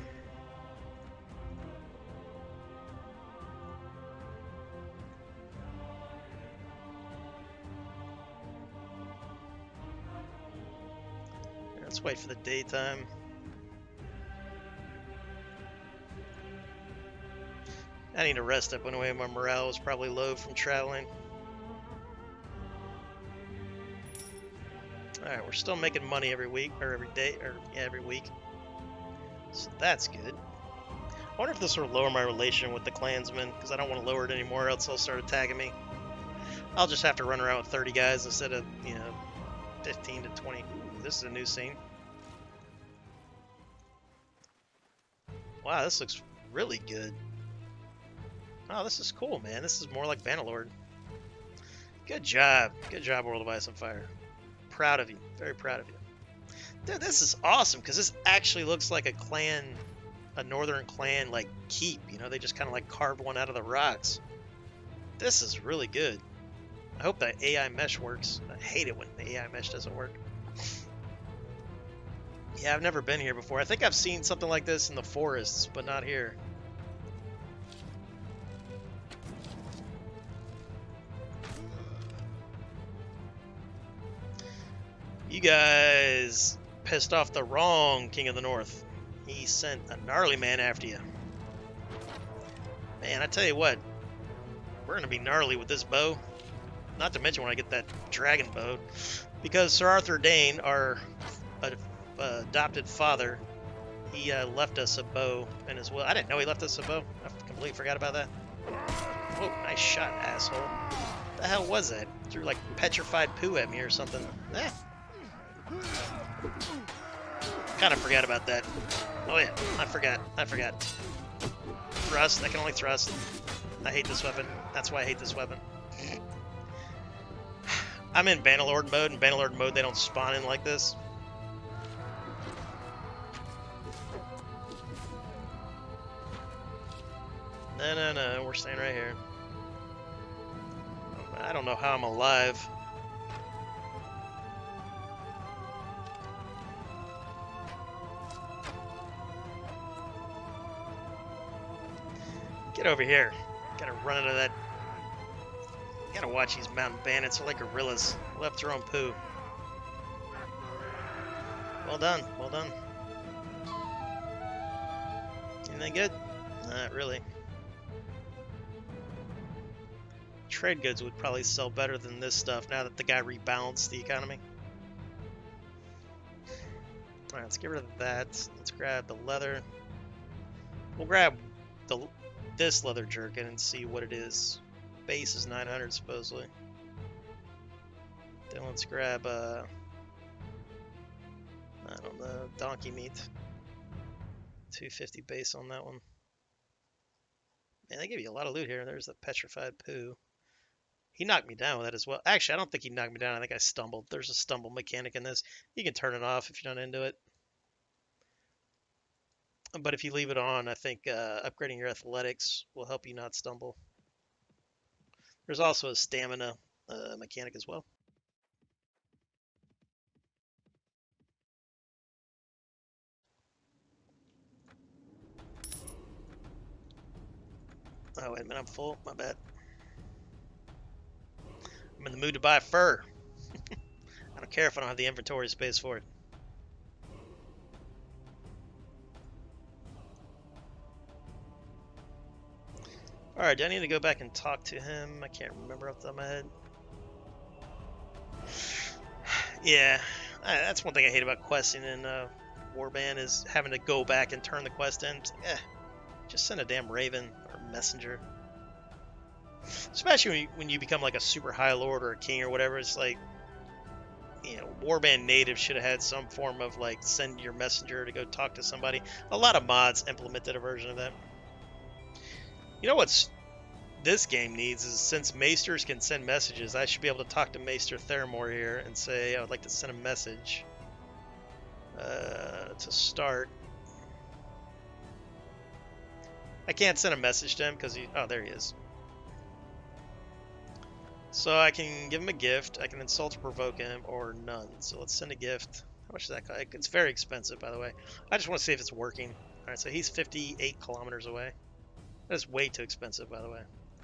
Let's wait for the daytime. I need to rest up anyway. My morale was probably low from traveling. Alright, we're still making money every week, or every day, or yeah, every week. So that's good. I wonder if this will lower my relation with the clansmen, because I don't want to lower it anymore, else they'll start attacking me. I'll just have to run around with 30 guys instead of, 15 to 20. Ooh, this is a new scene. Wow, this looks really good. Oh, this is cool, man. This is more like Bannerlord. Good job. Good job, World of Ice and Fire. Proud of you. Very proud of you. Dude, this is awesome, because this actually looks like a northern clan, like, keep. They just kind of, like, carved one out of the rocks. This is really good. I hope that AI mesh works. I hate it when the AI mesh doesn't work. Yeah, I've never been here before. I think I've seen something like this in the forests, but not here. You guys pissed off the wrong King of the North. He sent a gnarly man after you. Man, I tell you what, we're going to be gnarly with this bow. Not to mention when I get that dragon bow. Because Sir Arthur Dane, our adopted father, he left us a bow in his will. I didn't know he left us a bow. I completely forgot about that. Whoa, nice shot, asshole. What the hell was that? Threw like petrified poo at me or something. Eh. Kind of forgot about that. Oh yeah, I forgot. Thrust, I can only thrust. I hate this weapon. That's why I hate this weapon. I'm in Bannerlord mode. In Bannerlord mode, they don't spawn in like this. No, we're staying right here. I don't know how I'm alive. Get over here. Gotta run into that. Gotta watch these mountain bandits. They're like gorillas. Left their own poo. Well done. Well done. Anything good? Not really. Trade goods would probably sell better than this stuff now that the guy rebalanced the economy. Alright, let's get rid of that. Let's grab the leather. We'll grab this leather jerkin and see what it is. Base is 900 supposedly. Then let's grab I don't know, donkey meat. 250 base on that one. Man, they give you a lot of loot here. There's the petrified poo. He knocked me down with that as well. Actually, I don't think he knocked me down. I think I stumbled. There's a stumble mechanic in this. You can turn it off if you're not into it. But if you leave it on, I think upgrading your athletics will help you not stumble. There's also a stamina mechanic as well. Oh, wait a minute. I'm full. My bad. I'm in the mood to buy fur. I don't care if I don't have the inventory space for it. Alright, do I need to go back and talk to him? I can't remember off the top of my head. Yeah, that's one thing I hate about questing in Warband is having to go back and turn the quest in. Just send a damn raven or messenger. Especially when you become like a super high lord or a king or whatever, it's like, you know, Warband native should have had some form of like send your messenger to go talk to somebody. A lot of mods implemented a version of that. You know what's this game needs is since maesters can send messages, I should be able to talk to Maester Theramore here and say I would like to send a message to start. I can't send a message to him because oh, there he is. So I can give him a gift, I can insult or provoke him, or none. So let's send a gift. How much does that cost? It's very expensive, by the way. I just want to see if it's working. Alright, so he's 58 kilometers away. That is way too expensive, by the way.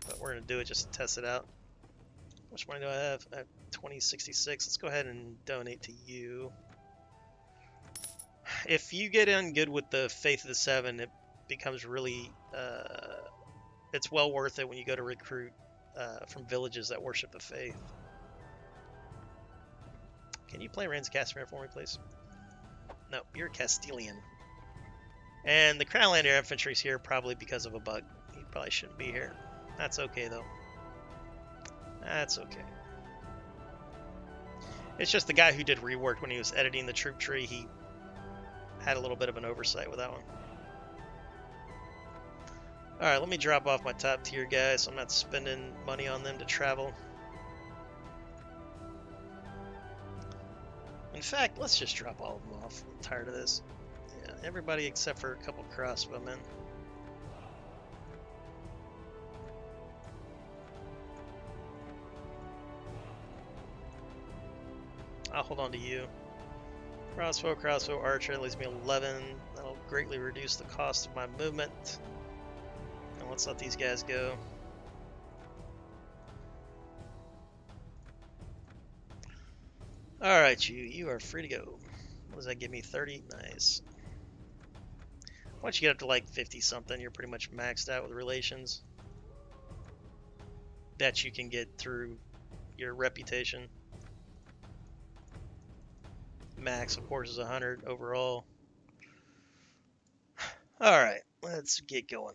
But we're going to do it just to test it out. How much money do I have? I have 2066. Let's go ahead and donate to you. If you get in good with the Faith of the Seven, it becomes really... it's well worth it when you go to recruit from villages that worship the Faith. Can you play Rand's Casimir for me, please? No, you're a Castilian. And the Crownlander infantry's here probably because of a bug. He probably shouldn't be here. That's okay, though. That's okay. It's just the guy who did Reworked when he was editing the troop tree, he had a little bit of an oversight with that one. Alright, let me drop off my top tier guys so I'm not spending money on them to travel. In fact, let's just drop all of them off. I'm tired of this. Yeah, everybody except for a couple crossbowmen. I'll hold on to you. Crossbow, archer, leaves me 11. That'll greatly reduce the cost of my movement. And let's let these guys go. Alright, you are free to go. What does that give me? 30? Nice. Once you get up to like 50 something, you're pretty much maxed out with relations that you can get through your reputation. Max, of course, is 100 overall. Alright, let's get going.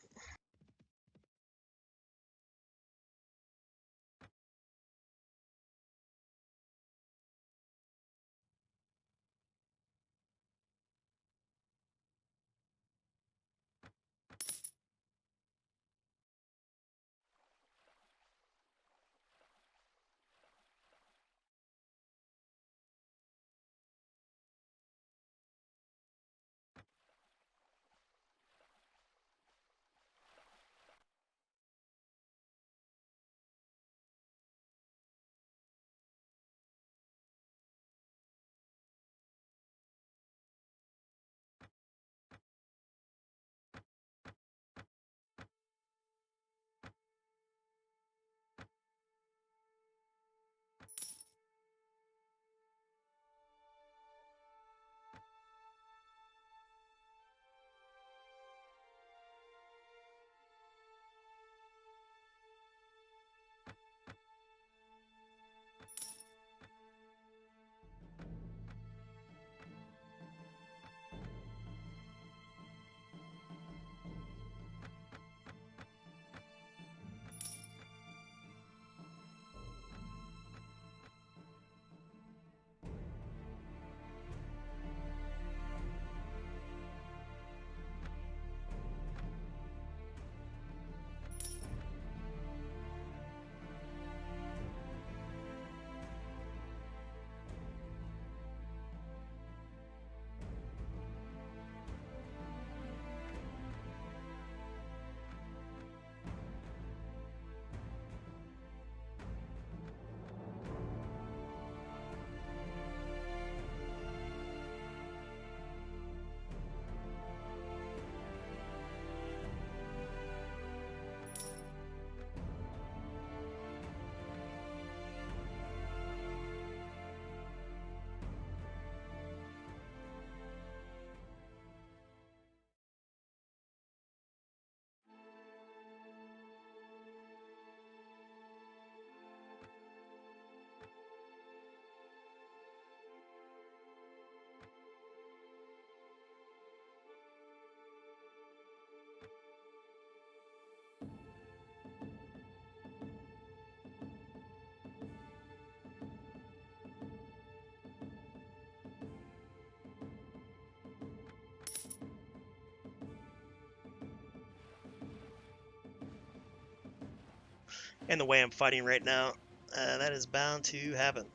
And the way I'm fighting right now, that is bound to happen.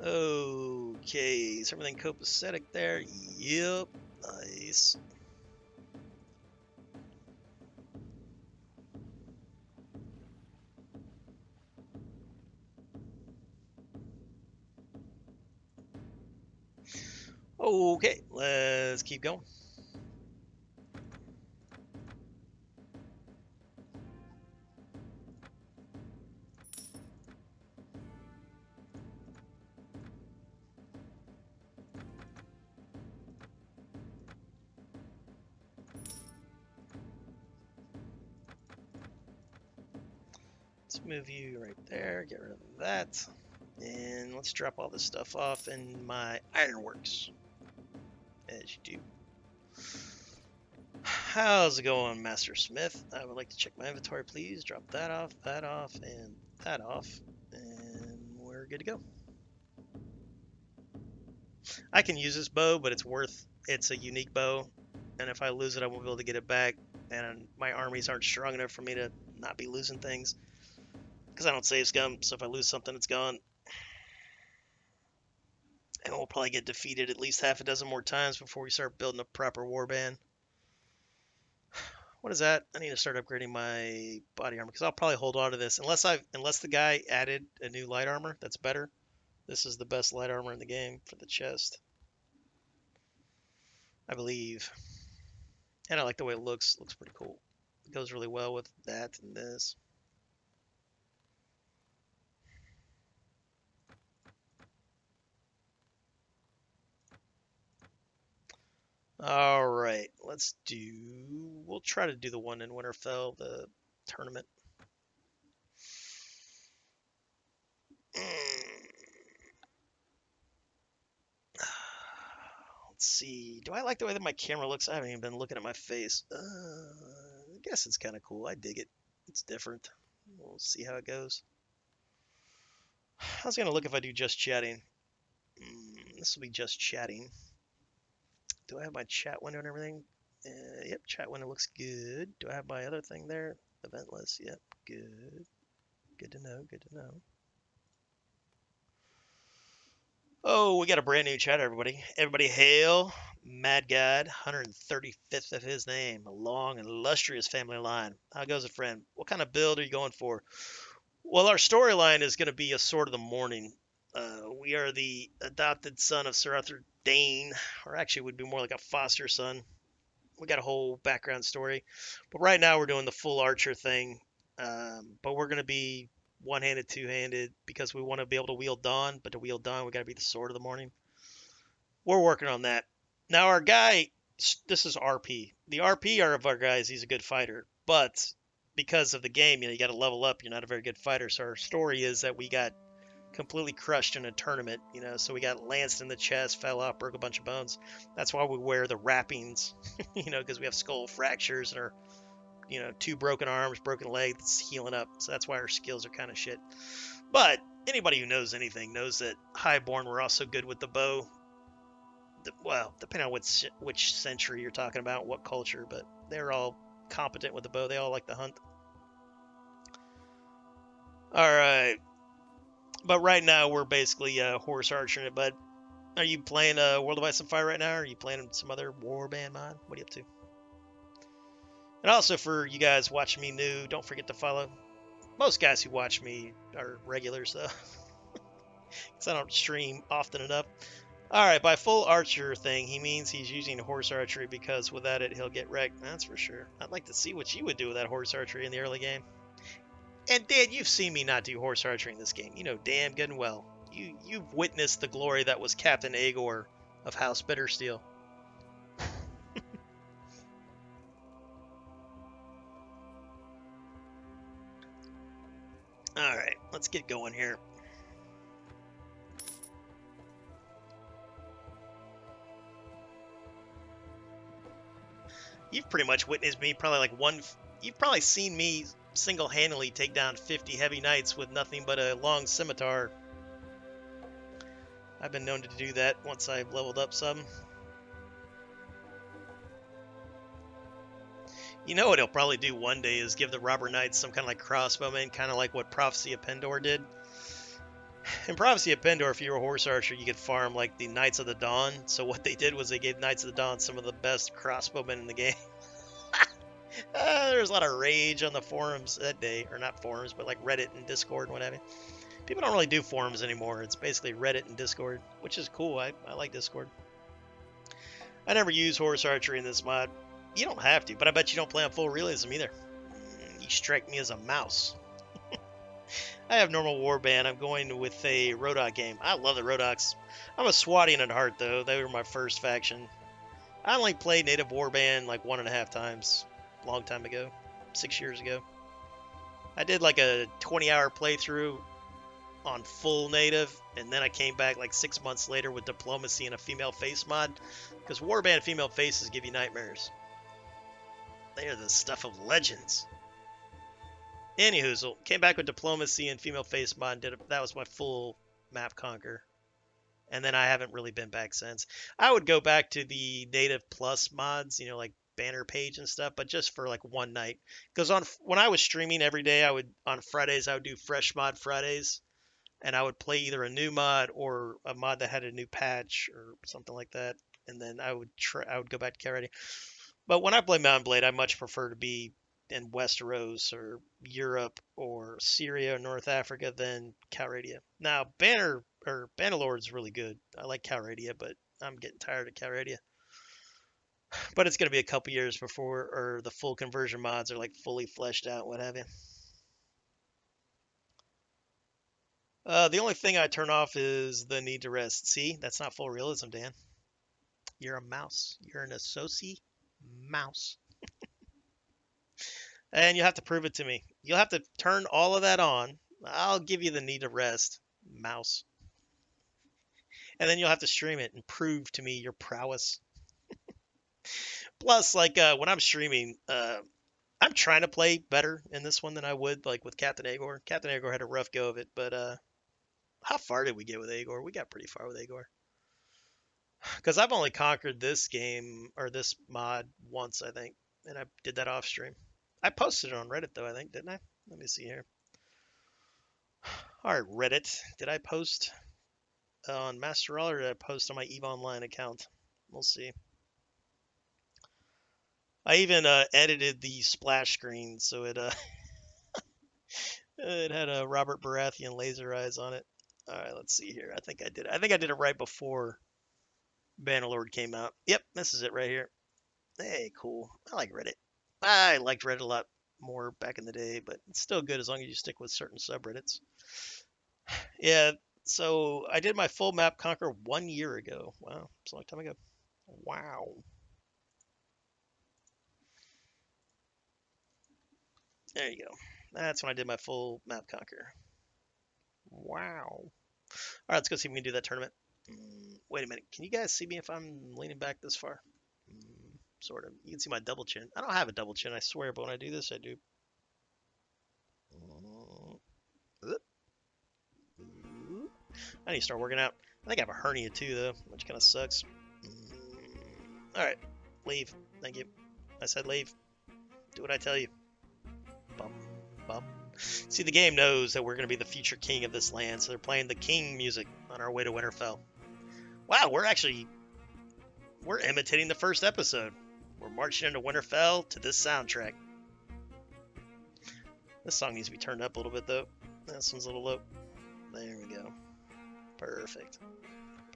Okay, is everything copacetic there? Yep, nice. Okay, let's keep going. Let's move you right there, get rid of that. And let's drop all this stuff off in my ironworks, as you do. How's it going, Master Smith? I would like to check my inventory, please. Drop that off, and that off. And we're good to go. I can use this bow, but it's a unique bow. And if I lose it, I won't be able to get it back. And my armies aren't strong enough for me to not be losing things. Because I don't save scum, so if I lose something, it's gone. And we'll probably get defeated at least half a dozen more times before we start building a proper warband. What is that? I need to start upgrading my body armor because I'll probably hold on to this unless the guy added a new light armor that's better. This is the best light armor in the game for the chest, I believe. And I like the way it looks. It looks pretty cool. It goes really well with that and this. All right, we'll try to do the one in Winterfell, the tournament. Let's see. Do I like the way that my camera looks? I haven't even been looking at my face. I guess it's kind of cool. I dig it. It's different. We'll see how it goes. I was going to look if I do just chatting. This will be just chatting. Do I have my chat window and everything? Yep, chat window looks good. Do I have my other thing there? Event list. Yep, good. Good to know. Good to know. Oh, we got a brand new chat, everybody. Everybody hail Mad God, 135th of his name, a long and illustrious family line. How goes it, friend? What kind of build are you going for? Well, our storyline is going to be a Sword of the Morning. We are the adopted son of Sir Arthur Dane, or actually would be more like a foster son. We got a whole background story, but right now we're doing the full archer thing. But we're going to be one-handed, two-handed, because we want to be able to wield Dawn, but to wield Dawn, we got to be the Sword of the Morning. We're working on that. Now, our guy, this is RP. The RP of our guys, he's a good fighter, but because of the game, you got to level up. You're not a very good fighter. So our story is that we got completely crushed in a tournament, so we got lanced in the chest, fell off, broke a bunch of bones. That's why we wear the wrappings, because we have skull fractures and our, 2 broken arms, broken legs, healing up. So that's why our skills are kind of shit. But anybody who knows anything knows that Highborn were also good with the bow. Well, depending on which century you're talking about, what culture, but they're all competent with the bow. They all like to hunt. All right. But right now we're basically horse archering it. But are you playing World of Ice and Fire right now? Or are you playing some other warband mod? What are you up to? And also for you guys watching me new, don't forget to follow. Most guys who watch me are regulars though, because I don't stream often enough. All right, by full archer thing, he means he's using horse archery because without it, he'll get wrecked. That's for sure. I'd like to see what you would do with that horse archery in the early game. And Dan, you've seen me not do horse archery in this game. You know damn good and well. You've witnessed the glory that was Captain Aegor of House Bittersteel. All right, let's get going here. You've pretty much witnessed me you've probably seen me single-handedly take down 50 heavy knights with nothing but a long scimitar. I've been known to do that once I've leveled up some. You know what he'll probably do one day is give the Robber Knights some kind of like crossbowman, kind of like what Prophecy of Pendor did. In Prophecy of Pendor, if you were a horse archer, you could farm like the Knights of the Dawn. So what they did was they gave Knights of the Dawn some of the best crossbowmen in the game. There's a lot of rage on the forums that day, or not forums, but like Reddit and Discord and what have you. People don't really do forums anymore. It's basically Reddit and Discord, which is cool. I like Discord. I never use horse archery in this mod. You don't have to, but I bet you don't play on full realism either. You strike me as a mouse. I have normal warband. I'm going with a Rodok game. I love the Rodoks. I'm a Swatian at heart, though. They were my first faction. I only played native warband like 1.5 times. A long time ago. 6 years ago. I did like a 20-hour playthrough on full native, and then I came back like 6 months later with diplomacy and a female face mod, because warband female faces give you nightmares. They are the stuff of legends. Anywho, came back with diplomacy and female face mod and did it. That was my full map conquer. And then I haven't really been back since. I would go back to the native plus mods, you know, like banner page and stuff, but just for like one night. Because when I was streaming every day, on Fridays I would do fresh mod Fridays, and I would play either a new mod or a mod that had a new patch or something like that. And then I would go back to Carretti. But when I play Mount Blade, I much prefer to be in Westeros or Europe or Syria or North Africa than Calradia. Now, Bannerlord is really good. I like Calradia, but I'm getting tired of Calradia. But it's going to be a couple years before the full conversion mods are like fully fleshed out, what have you. The only thing I turn off is the need to rest. See, that's not full realism, Dan. You're a mouse. You're an associate mouse. And you have to prove it to me. You'll have to turn all of that on. I'll give you the need to rest, mouse. And then you'll have to stream it and prove to me your prowess. Plus, like when I'm streaming, I'm trying to play better in this one than I would like with Captain Agor. Captain Agor had a rough go of it, but how far did we get with Agor? We got pretty far with Agor. Because I've only conquered this game, or this mod, once, I think. And I did that off stream. I posted it on Reddit, though, I think, didn't I? Let me see here. All right, Reddit. Did I post on Master Roll, or did I post on my EVE Online account? We'll see. I even edited the splash screen, so it it had a Robert Baratheon laser eyes on it. All right, let's see here. I think I did it right before Bannerlord came out. Yep, this is it right here. Hey, cool. I like Reddit. I liked Reddit a lot more back in the day, but it's still good as long as you stick with certain subreddits. Yeah, so I did my full map conquer 1 year ago. Wow, it's a long time ago. Wow. There you go. That's when I did my full map conquer. Wow. All right, let's go see if we can do that tournament. Wait a minute. Can you guys see me if I'm leaning back this far? Sort of. You can see my double chin. I don't have a double chin, I swear, but when I do this, I do. I need to start working out. I think I have a hernia too, though, which kind of sucks. All right, leave. Thank you. I said leave. Do what I tell you. Bum, bum. See, the game knows that we're going to be the future king of this land, so they're playing the king music on our way to Winterfell. Wow, we're imitating the first episode. We're marching into Winterfell to this soundtrack. This song needs to be turned up a little bit, though. This one's a little low. There we go. Perfect.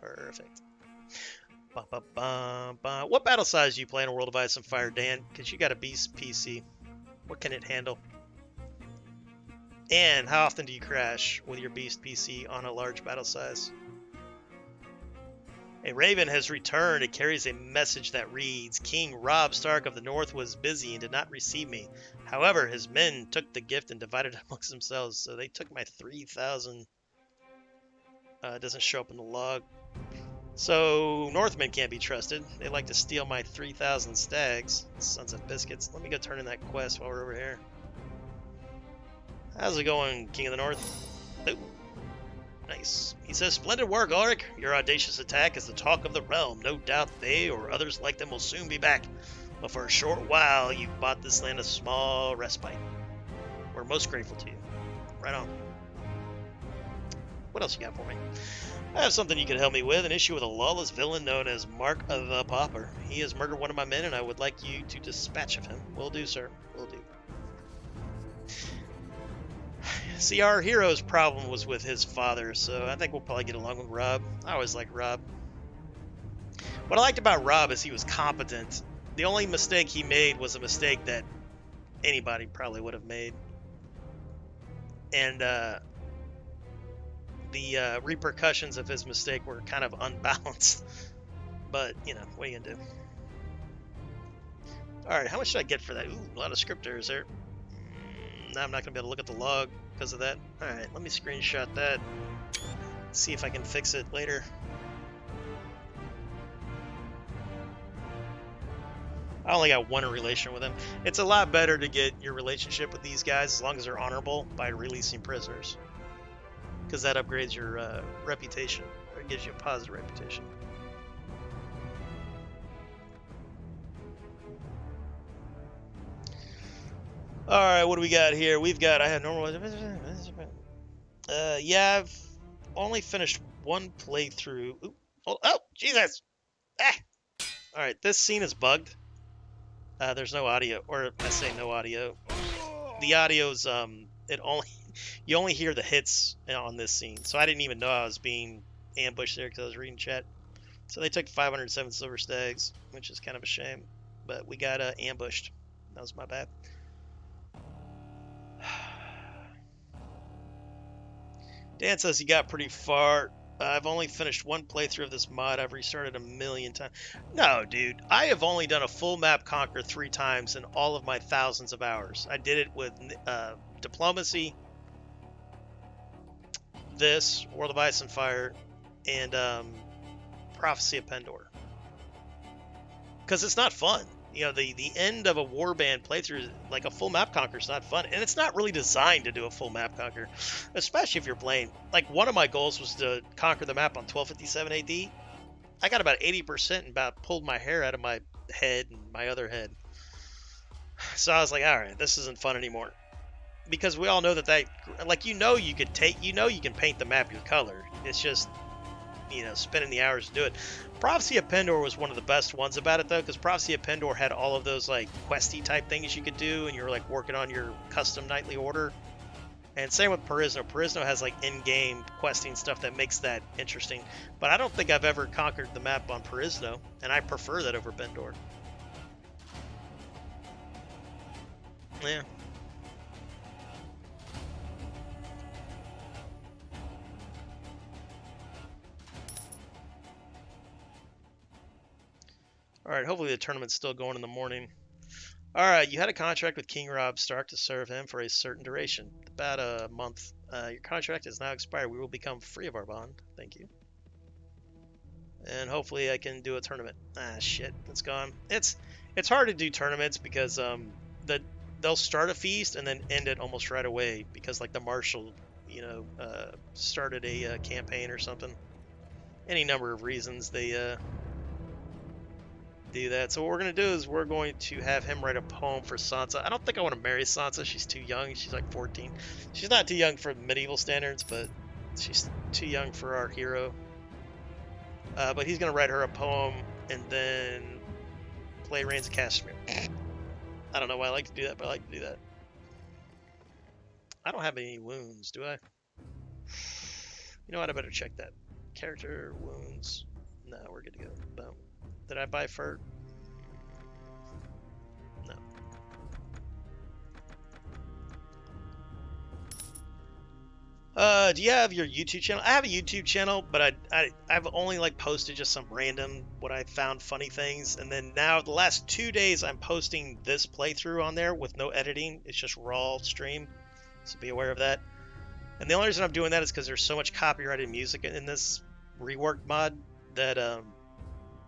Perfect. Bum, bum, bum, bum. What battle size do you play in a World of Ice and Fire, Dan? Because you got a beast PC. What can it handle? And how often do you crash with your beast PC on a large battle size? A raven has returned. It carries a message that reads, King Robb Stark of the North was busy and did not receive me. However, his men took the gift and divided it amongst themselves. So they took my 3,000. It doesn't show up in the log. So Northmen can't be trusted. They like to steal my 3,000 stags. Sons of biscuits. Let me go turn in that quest while we're over here. How's it going, King of the North? Oh. Nice. He says, splendid work, Ulrick. Your audacious attack is the talk of the realm. No doubt they or others like them will soon be back. But for a short while, you bought this land a small respite. We're most grateful to you. Right on. What else you got for me? I have something you can help me with, an issue with a lawless villain known as Mark the Pauper. He has murdered one of my men, and I would like you to dispatch of him. Will do, sir. Will do. See, our hero's problem was with his father, so I think we'll probably get along with Rob. I always liked Rob. What I liked about Rob is he was competent. The only mistake he made was a mistake that anybody probably would have made. And the repercussions of his mistake were kind of unbalanced. But, you know, what are you going to do? Alright, how much should I get for that? Ooh, a lot of script errors there. Now I'm not going to be able to look at the log because of that. Alright, let me screenshot that. See if I can fix it later. I only got one relation with him. It's a lot better to get your relationship with these guys, as long as they're honorable, by releasing prisoners. Because that upgrades your reputation, or it gives you a positive reputation. Alright, what do we got here? We've got, I have normal... yeah, I've only finished one playthrough. Ooh, oh, Jesus! Ah! Alright, this scene is bugged. There's no audio, or I say no audio. The audio's, you only hear the hits on this scene. So I didn't even know I was being ambushed there because I was reading chat. So they took 507 silver stags, which is kind of a shame. But we got ambushed. That was my bad. Dan says he got pretty far. I've only finished one playthrough of this mod. I've restarted a million times. No, dude. I have only done a full map conquer 3 times in all of my thousands of hours. I did it with Diplomacy, this, World of Ice and Fire, and Prophecy of Pendor. Because it's not fun. You know, the end of a warband playthrough, like a full map conquer, is not fun. And it's not really designed to do a full map conquer, especially if you're playing. Like, one of my goals was to conquer the map on 1257 AD. I got about 80% and about pulled my hair out of my head and my other head. So I was like, all right, this isn't fun anymore. Because we all know that, like, you can paint the map your color. It's just, you know, spending the hours to do it. Prophecy of Pendor was one of the best ones about it, though, because Prophecy of Pendor had all of those, like, questy type things you could do, and you were, like, working on your custom nightly order. And same with Perisno. Perisno has, like, in-game questing stuff that makes that interesting. But I don't think I've ever conquered the map on Perisno, and I prefer that over Pendor. Yeah. Alright, hopefully the tournament's still going in the morning. Alright, you had a contract with King Robb Stark to serve him for a certain duration. About a month. Your contract is now expired. We will become free of our bond. Thank you. And hopefully I can do a tournament. Ah, shit. It's gone. It's hard to do tournaments because they'll start a feast and then end it almost right away because, like, the marshal, you know, started a campaign or something. Any number of reasons they do that. So what we're going to do is we're going to have him write a poem for Sansa. I don't think I want to marry Sansa. She's too young. She's like 14. She's not too young for medieval standards, but she's too young for our hero. But he's going to write her a poem and then play Reigns of Castamere. I don't know why I like to do that, but I like to do that. I don't have any wounds, do I? You know what? I better check that. Character, wounds. No, we're good to go. Boom. Did I buy fur? No. Do you have your YouTube channel? I have a YouTube channel, but I've only, like, posted just some random what I found funny things, and then now the last 2 days I'm posting this playthrough on there with no editing. It's just raw stream, so be aware of that. And the only reason I'm doing that is because there's so much copyrighted music in this Reworked mod that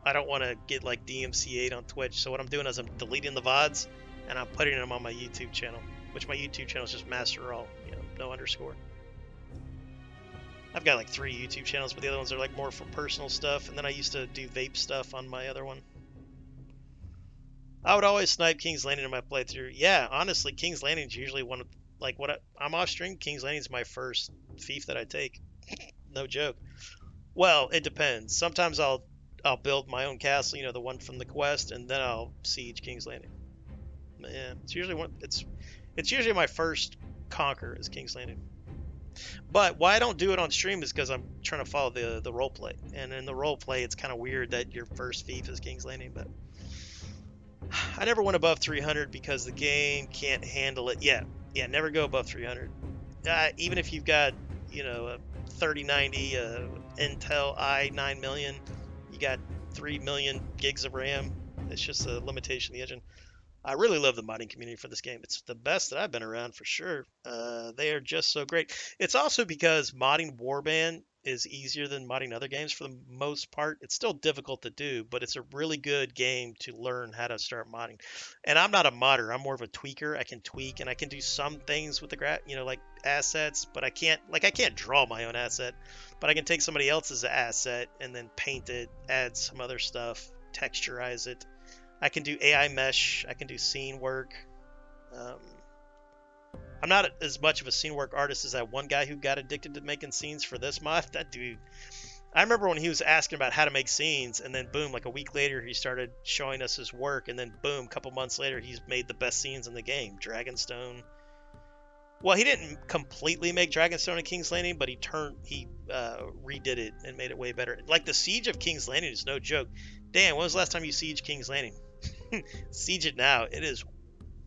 I don't want to get, like, DMCA'd on Twitch. So what I'm doing is I'm deleting the VODs and I'm putting them on my YouTube channel, which my YouTube channel is just Master Raw, you know, no underscore. I've got like 3 YouTube channels, but the other ones are like more for personal stuff. And then I used to do vape stuff on my other one. I would always snipe King's Landing in my playthrough. Yeah, honestly, King's Landing is usually one of like I'm off stream. King's Landing is my first fief that I take. No joke. Well, it depends. Sometimes I'll build my own castle, the one from the quest, and then I'll siege King's Landing. But yeah, it's usually my first conquer is King's Landing. But why I don't do it on stream is because I'm trying to follow the role play, and in the role play, it's kind of weird that your first fief is King's Landing. But I never went above 300 because the game can't handle it. Yeah, never go above 300. Even if you've got a 3090 Intel i9 million, you got 3 million gigs of RAM. It's just a limitation of the engine. I really love the modding community for this game. It's the best that I've been around for sure. They are just so great. It's also because modding Warband is easier than modding other games for the most part. It's still difficult to do, but it's a really good game to learn how to start modding. And I'm not a modder. I'm more of a tweaker. I can tweak and I can do some things with the like assets, but I can't draw my own asset, but I can take somebody else's asset and then paint it, add some other stuff, texturize it. I can do AI mesh. I can do scene work. Um, I'm not as much of a scene work artist as that one guy who got addicted to making scenes for this mod. That dude. I remember when he was asking about how to make scenes, and then boom, like a week later, he started showing us his work, and then boom, a couple months later, he's made the best scenes in the game. Dragonstone. Well, he didn't completely make Dragonstone and King's Landing, but he redid it and made it way better. Like the Siege of King's Landing is no joke. Dan, when was the last time you siege King's Landing? Siege it now. It is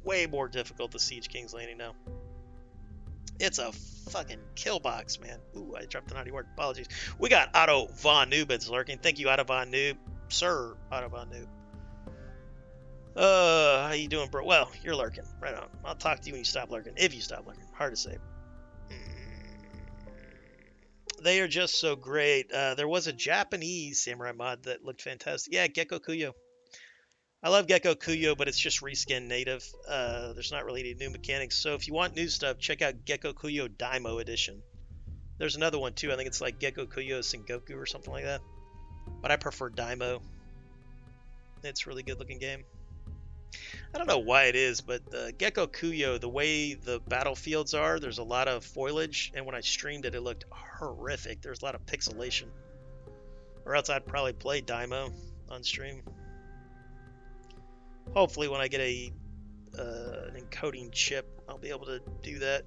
way more difficult to siege King's Landing now. It's a fucking kill box, man. Ooh, I dropped the naughty word. Apologies. We got Otto Von Noobens lurking. Thank you, Otto Von Noob. Sir, Otto Von Noob. How you doing, bro? Well, you're lurking. Right on. I'll talk to you when you stop lurking. If you stop lurking. Hard to say. They are just so great. There was a Japanese samurai mod that looked fantastic. Yeah, Gecko Kuyo. I love Gecko Kuyo, but it's just reskin native. There's not really any new mechanics. So if you want new stuff, check out Gecko Kuyo Daimo Edition. There's another one too. I think it's like Gecko Kuyo Sengoku or something like that. But I prefer Daimo. It's a really good looking game. I don't know why it is, but Gecko Kuyo, the way the battlefields are, there's a lot of foliage. And when I streamed it, it looked horrific. There's a lot of pixelation. Or else I'd probably play Daimo on stream. Hopefully when I get an encoding chip, I'll be able to do that.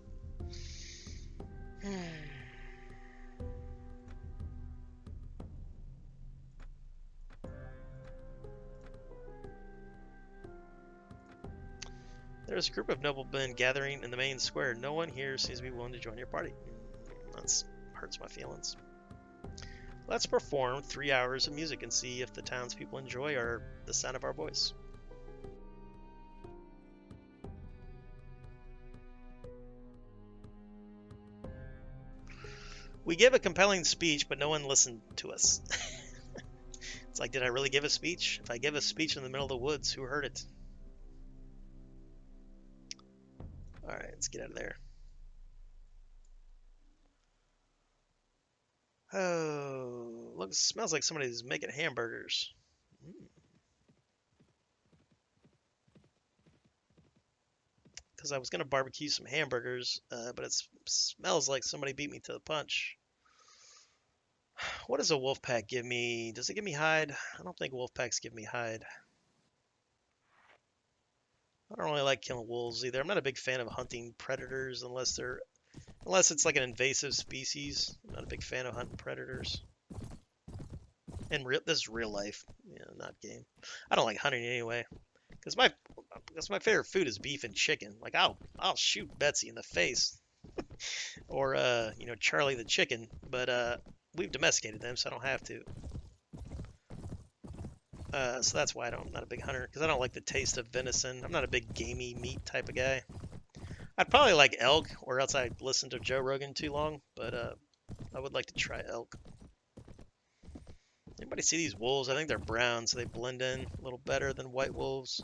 There's a group of noblemen gathering in the main square. No one here seems to be willing to join your party. That hurts my feelings. Let's perform 3 hours of music and see if the townspeople enjoy the sound of our voice. We give a compelling speech, but no one listened to us. It's like, did I really give a speech? If I give a speech in the middle of the woods, who heard it? Alright, let's get out of there. Oh, looks, smells like somebody's making hamburgers. Because I was going to barbecue some hamburgers, but it smells like somebody beat me to the punch. What does a wolf pack give me? Does it give me hide? I don't think wolf packs give me hide. I don't really like killing wolves either. I'm not a big fan of hunting predators unless it's like an invasive species. I'm not a big fan of hunting predators. And this is real life, not game. I don't like hunting anyway, because my favorite food is beef and chicken. Like I'll shoot Betsy in the face, or Charlie the chicken, but we've domesticated them, so I don't have to. So that's why I'm not a big hunter, because I don't like the taste of venison. I'm not a big gamey meat type of guy. I'd probably like elk, or else I'd listen to Joe Rogan too long, but I would like to try elk. Anybody see these wolves? I think they're brown, so they blend in a little better than white wolves.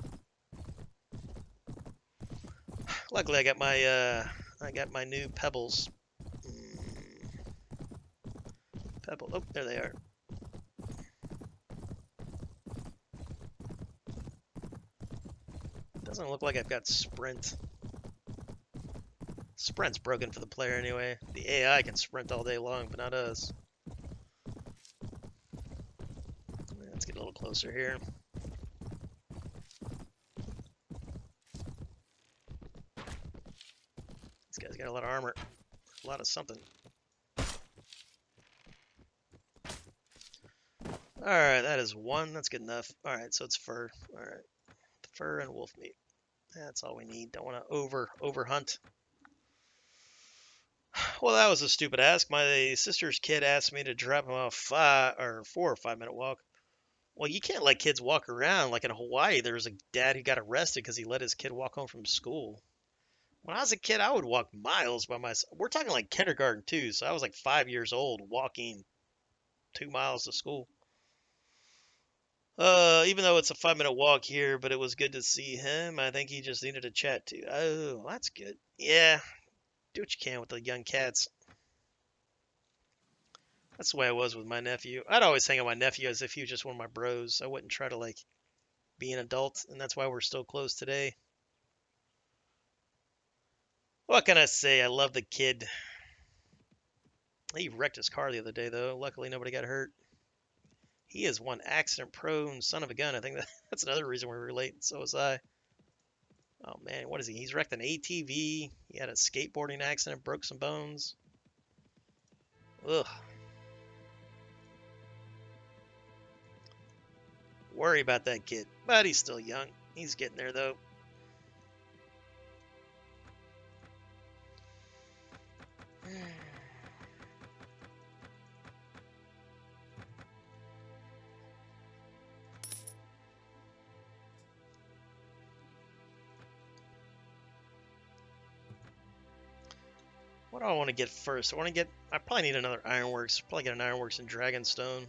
Luckily, I got my new pebbles. Pebble. Oh, there they are. Doesn't look like I've got sprint. Sprint's broken for the player anyway. The AI can sprint all day long, but not us. Let's get a little closer here. This guy's got a lot of armor. A lot of something. Alright, that is one. That's good enough. Alright, so it's fur. Alright. Fur and wolf meat. That's all we need. Don't want to over hunt. Well, that was a stupid ask. My sister's kid asked me to drop him off 4 or 5 minute walk. Well, you can't let kids walk around. Like in Hawaii, there was a dad who got arrested because he let his kid walk home from school. When I was a kid, I would walk miles by myself. We're talking like kindergarten too, so I was like 5 years old walking 2 miles to school. Even though it's a 5 minute walk here, but it was good to see him. I think he just needed a chat too. Oh, that's good. Yeah, do what you can with the young cats. That's the way I was with my nephew. I'd always hang out with my nephew as if he was just one of my bros. I wouldn't try to like be an adult, and that's why we're still close today. What can I say? I love the kid. He wrecked his car the other day, though. Luckily, nobody got hurt. He is one accident-prone son of a gun. I think that's another reason we relate. So was I. Oh, man. What is he? He's wrecked an ATV. He had a skateboarding accident, broke some bones. Ugh. Worry about that kid. But he's still young. He's getting there, though. What do I want to get first? I probably need another ironworks. Probably get an ironworks in Dragonstone.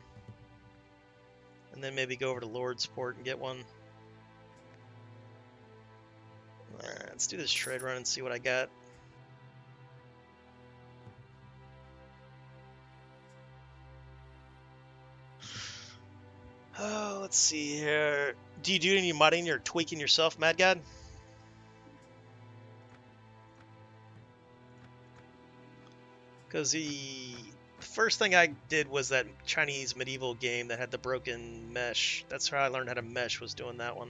And then maybe go over to Lordsport and get one. Alright, let's do this trade run and see what I got. Oh, let's see here. Do you do any mudding or tweaking yourself, Mad God? Because the first thing I did was that Chinese medieval game that had the broken mesh. That's how I learned how to mesh, was doing that one.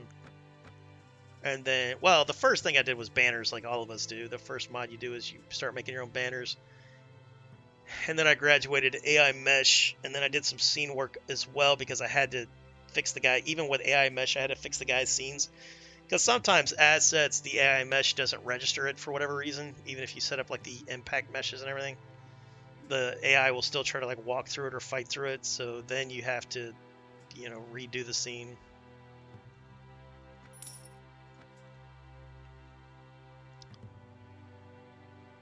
And then, well, the first thing I did was banners, like all of us do. The first mod you do is you start making your own banners. And then I graduated to AI mesh, and then I did some scene work as well because I had to fix the guy. Even with AI mesh, I had to fix the guy's scenes. Because sometimes assets, the AI mesh doesn't register it for whatever reason, even if you set up like the impact meshes and everything. The AI will still try to like walk through it or fight through it, so then you have to, redo the scene.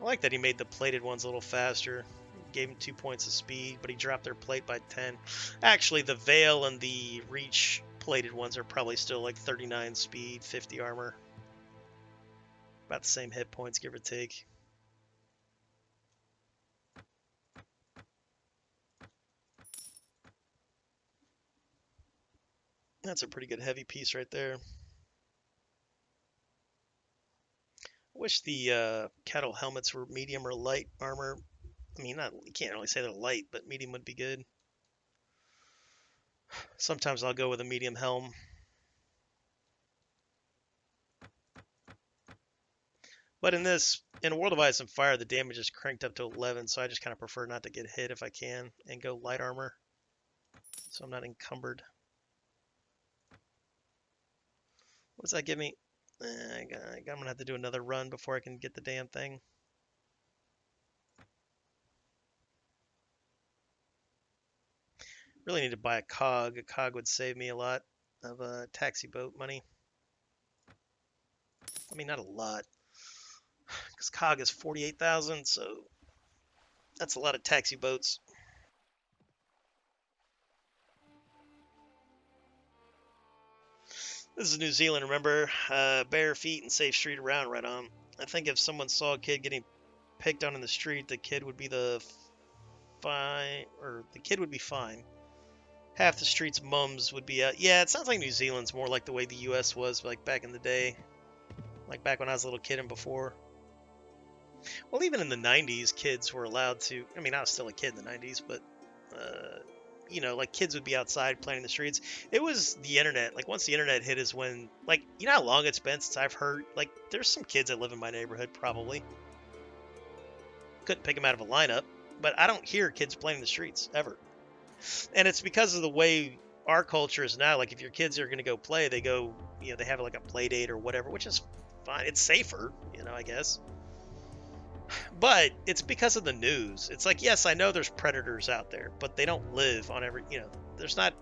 I like that he made the plated ones a little faster. Gave him 2 points of speed, but he dropped their plate by 10. Actually, the Veil and the Reach plated ones are probably still like 39 speed, 50 armor. About the same hit points, give or take. That's a pretty good heavy piece right there. I wish the cattle helmets were medium or light armor. I mean, you can't really say they're light, but medium would be good. Sometimes I'll go with a medium helm. But in World of Ice and Fire, the damage is cranked up to 11, so I just kind of prefer not to get hit if I can, and go light armor, so I'm not encumbered. What does that give me? I'm going to have to do another run before I can get the damn thing. Really need to buy a cog. A cog would save me a lot of taxi boat money. I mean, not a lot, because cog is 48,000, so that's a lot of taxi boats. This is New Zealand, remember? Bare feet and safe street around, right on. I think if someone saw a kid getting picked on in the street, the kid would be fine. Half the street's mums would be out. Yeah, it sounds like New Zealand's more like the way the U.S. was like back in the day. Like back when I was a little kid and before. Well, even in the 90s, kids were allowed to. I mean, I was still a kid in the 90s, but you know, like kids would be outside playing in the streets. It was the internet. Like once the internet hit is when, like, you know how long it's been since I've heard, like, there's some kids that live in my neighborhood probably. Couldn't pick them out of a lineup, but I don't hear kids playing in the streets ever. And it's because of the way our culture is now. Like if your kids are going to go play, they go, you know, they have like a play date or whatever, which is fine. It's safer, you know, I guess. But it's because of the news. It's like, yes, I know there's predators out there, but they don't live on every, you know, there's not,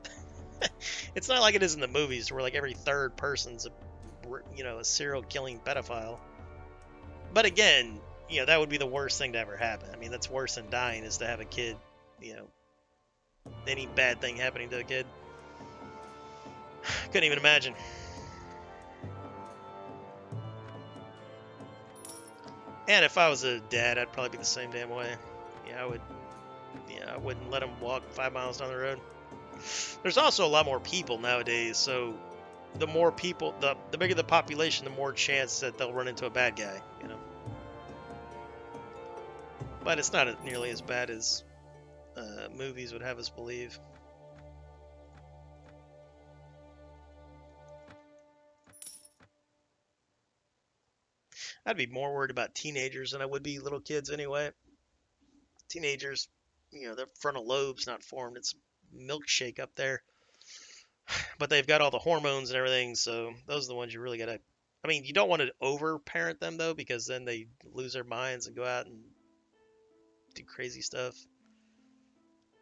it's not like it is in the movies where like every third person's a, you know, a serial killing pedophile. But again, you know, that would be the worst thing to ever happen. I mean, that's worse than dying, is to have a kid, you know, any bad thing happening to a kid. Couldn't even imagine. And if I was a dad, I'd probably be the same damn way. Yeah, I would. Yeah, I wouldn't let him walk 5 miles down the road. There's also a lot more people nowadays, so the more people, the bigger the population, the more chance that they'll run into a bad guy, you know. But it's not nearly as bad as movies would have us believe. I'd be more worried about teenagers than I would be little kids anyway. Teenagers, you know, their frontal lobe's not formed. It's a milkshake up there. But they've got all the hormones and everything, so those are the ones you really gotta. I mean, you don't want to over-parent them though, because then they lose their minds and go out and do crazy stuff.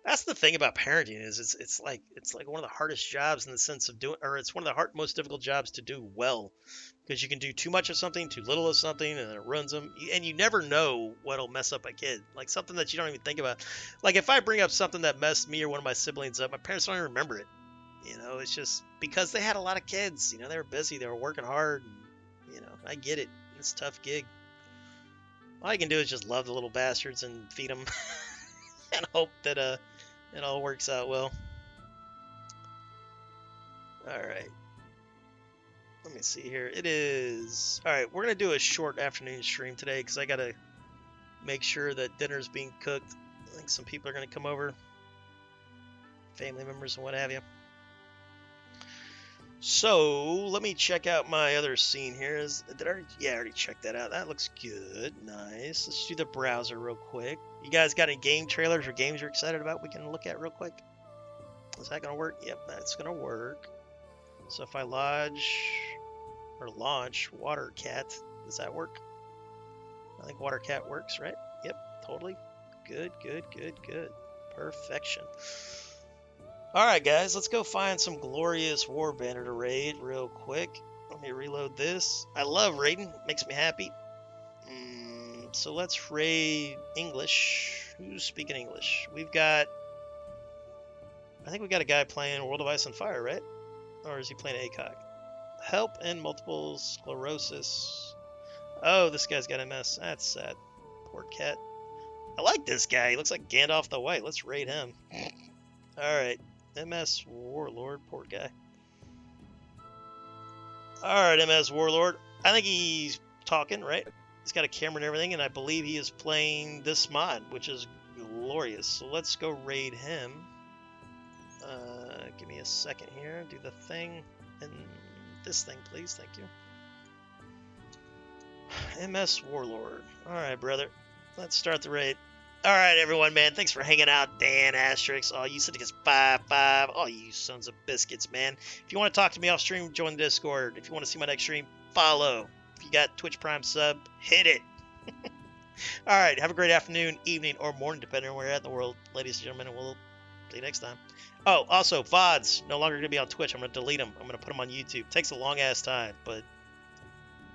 That's the thing about parenting, is it's like one of the hardest jobs in the sense of doing, or it's one of the most difficult jobs to do well, because you can do too much of something, too little of something, and it ruins them. And you never know what'll mess up a kid, like something that you don't even think about. Like if I bring up something that messed me or one of my siblings up, my parents don't even remember it. You know, it's just because they had a lot of kids. You know, they were busy, they were working hard. And, you know, I get it. It's a tough gig. All I can do is just love the little bastards and feed them, and hope that it all works out well. All right. Let me see here. It is... All right, we're going to do a short afternoon stream today because I got to make sure that dinner's being cooked. I think some people are going to come over. Family members and what have you. So, let me check out my other scene here. I already checked that out. That looks good. Nice. Let's do the browser real quick. You guys got any game trailers or games you're excited about we can look at real quick? Is that going to work? Yep, that's going to work. So if I launch WaterCat, does that work? I think WaterCat works, right? Yep, totally. Good. Perfection. Alright guys, let's go find some glorious warbandit to raid real quick. Let me reload this. I love raiding, makes me happy. So let's raid English. Who's speaking English? I think we got a guy playing World of Ice and Fire, right? Or is he playing ACOG? Help in multiple sclerosis. Oh, this guy's got MS. That's sad. Poor cat. I like this guy. He looks like Gandalf the White. Let's raid him. Alright. MS Warlord. Poor guy. Alright, MS Warlord. I think he's talking, right? He's got a camera and everything, and I believe he is playing this mod, which is glorious. So let's go raid him. Give me a second here. Do the thing. And this thing, please. Thank you. MS Warlord. Alright, brother. Let's start the raid. Alright, everyone, man. Thanks for hanging out. Dan, Asterix. Oh, you said it gets 5-5. Oh, you sons of biscuits, man. If you want to talk to me off stream, join the Discord. If you want to see my next stream, follow. If you got Twitch Prime sub, hit it. Alright, have a great afternoon, evening, or morning, depending on where you're at in the world. Ladies and gentlemen, and we'll see you next time. Oh, also, VODs, no longer going to be on Twitch. I'm going to delete them. I'm going to put them on YouTube. Takes a long-ass time, but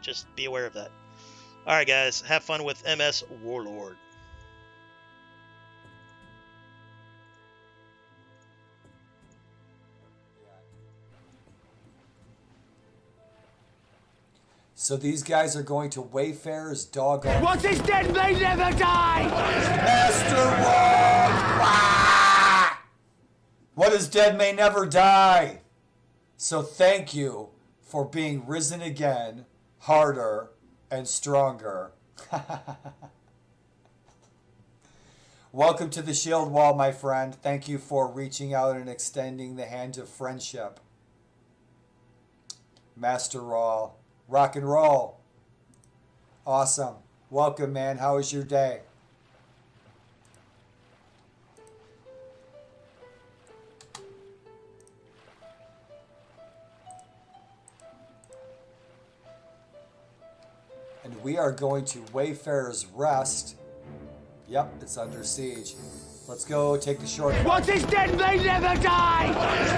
just be aware of that. Alright, guys. Have fun with MS Warlord. So these guys are going to Wayfarer's doggone... What is dead may never die! Master Ward! What is dead may never die. So thank you for being risen again harder, and stronger. Welcome to the shield wall, my friend. Thank you for reaching out and extending the hand of friendship. Master Raw. Rock and roll. Awesome. Welcome, man. How was your day? And we are going to Wayfarer's Rest. Yep, it's under siege. Let's go take the shortcut. What is dead may never die!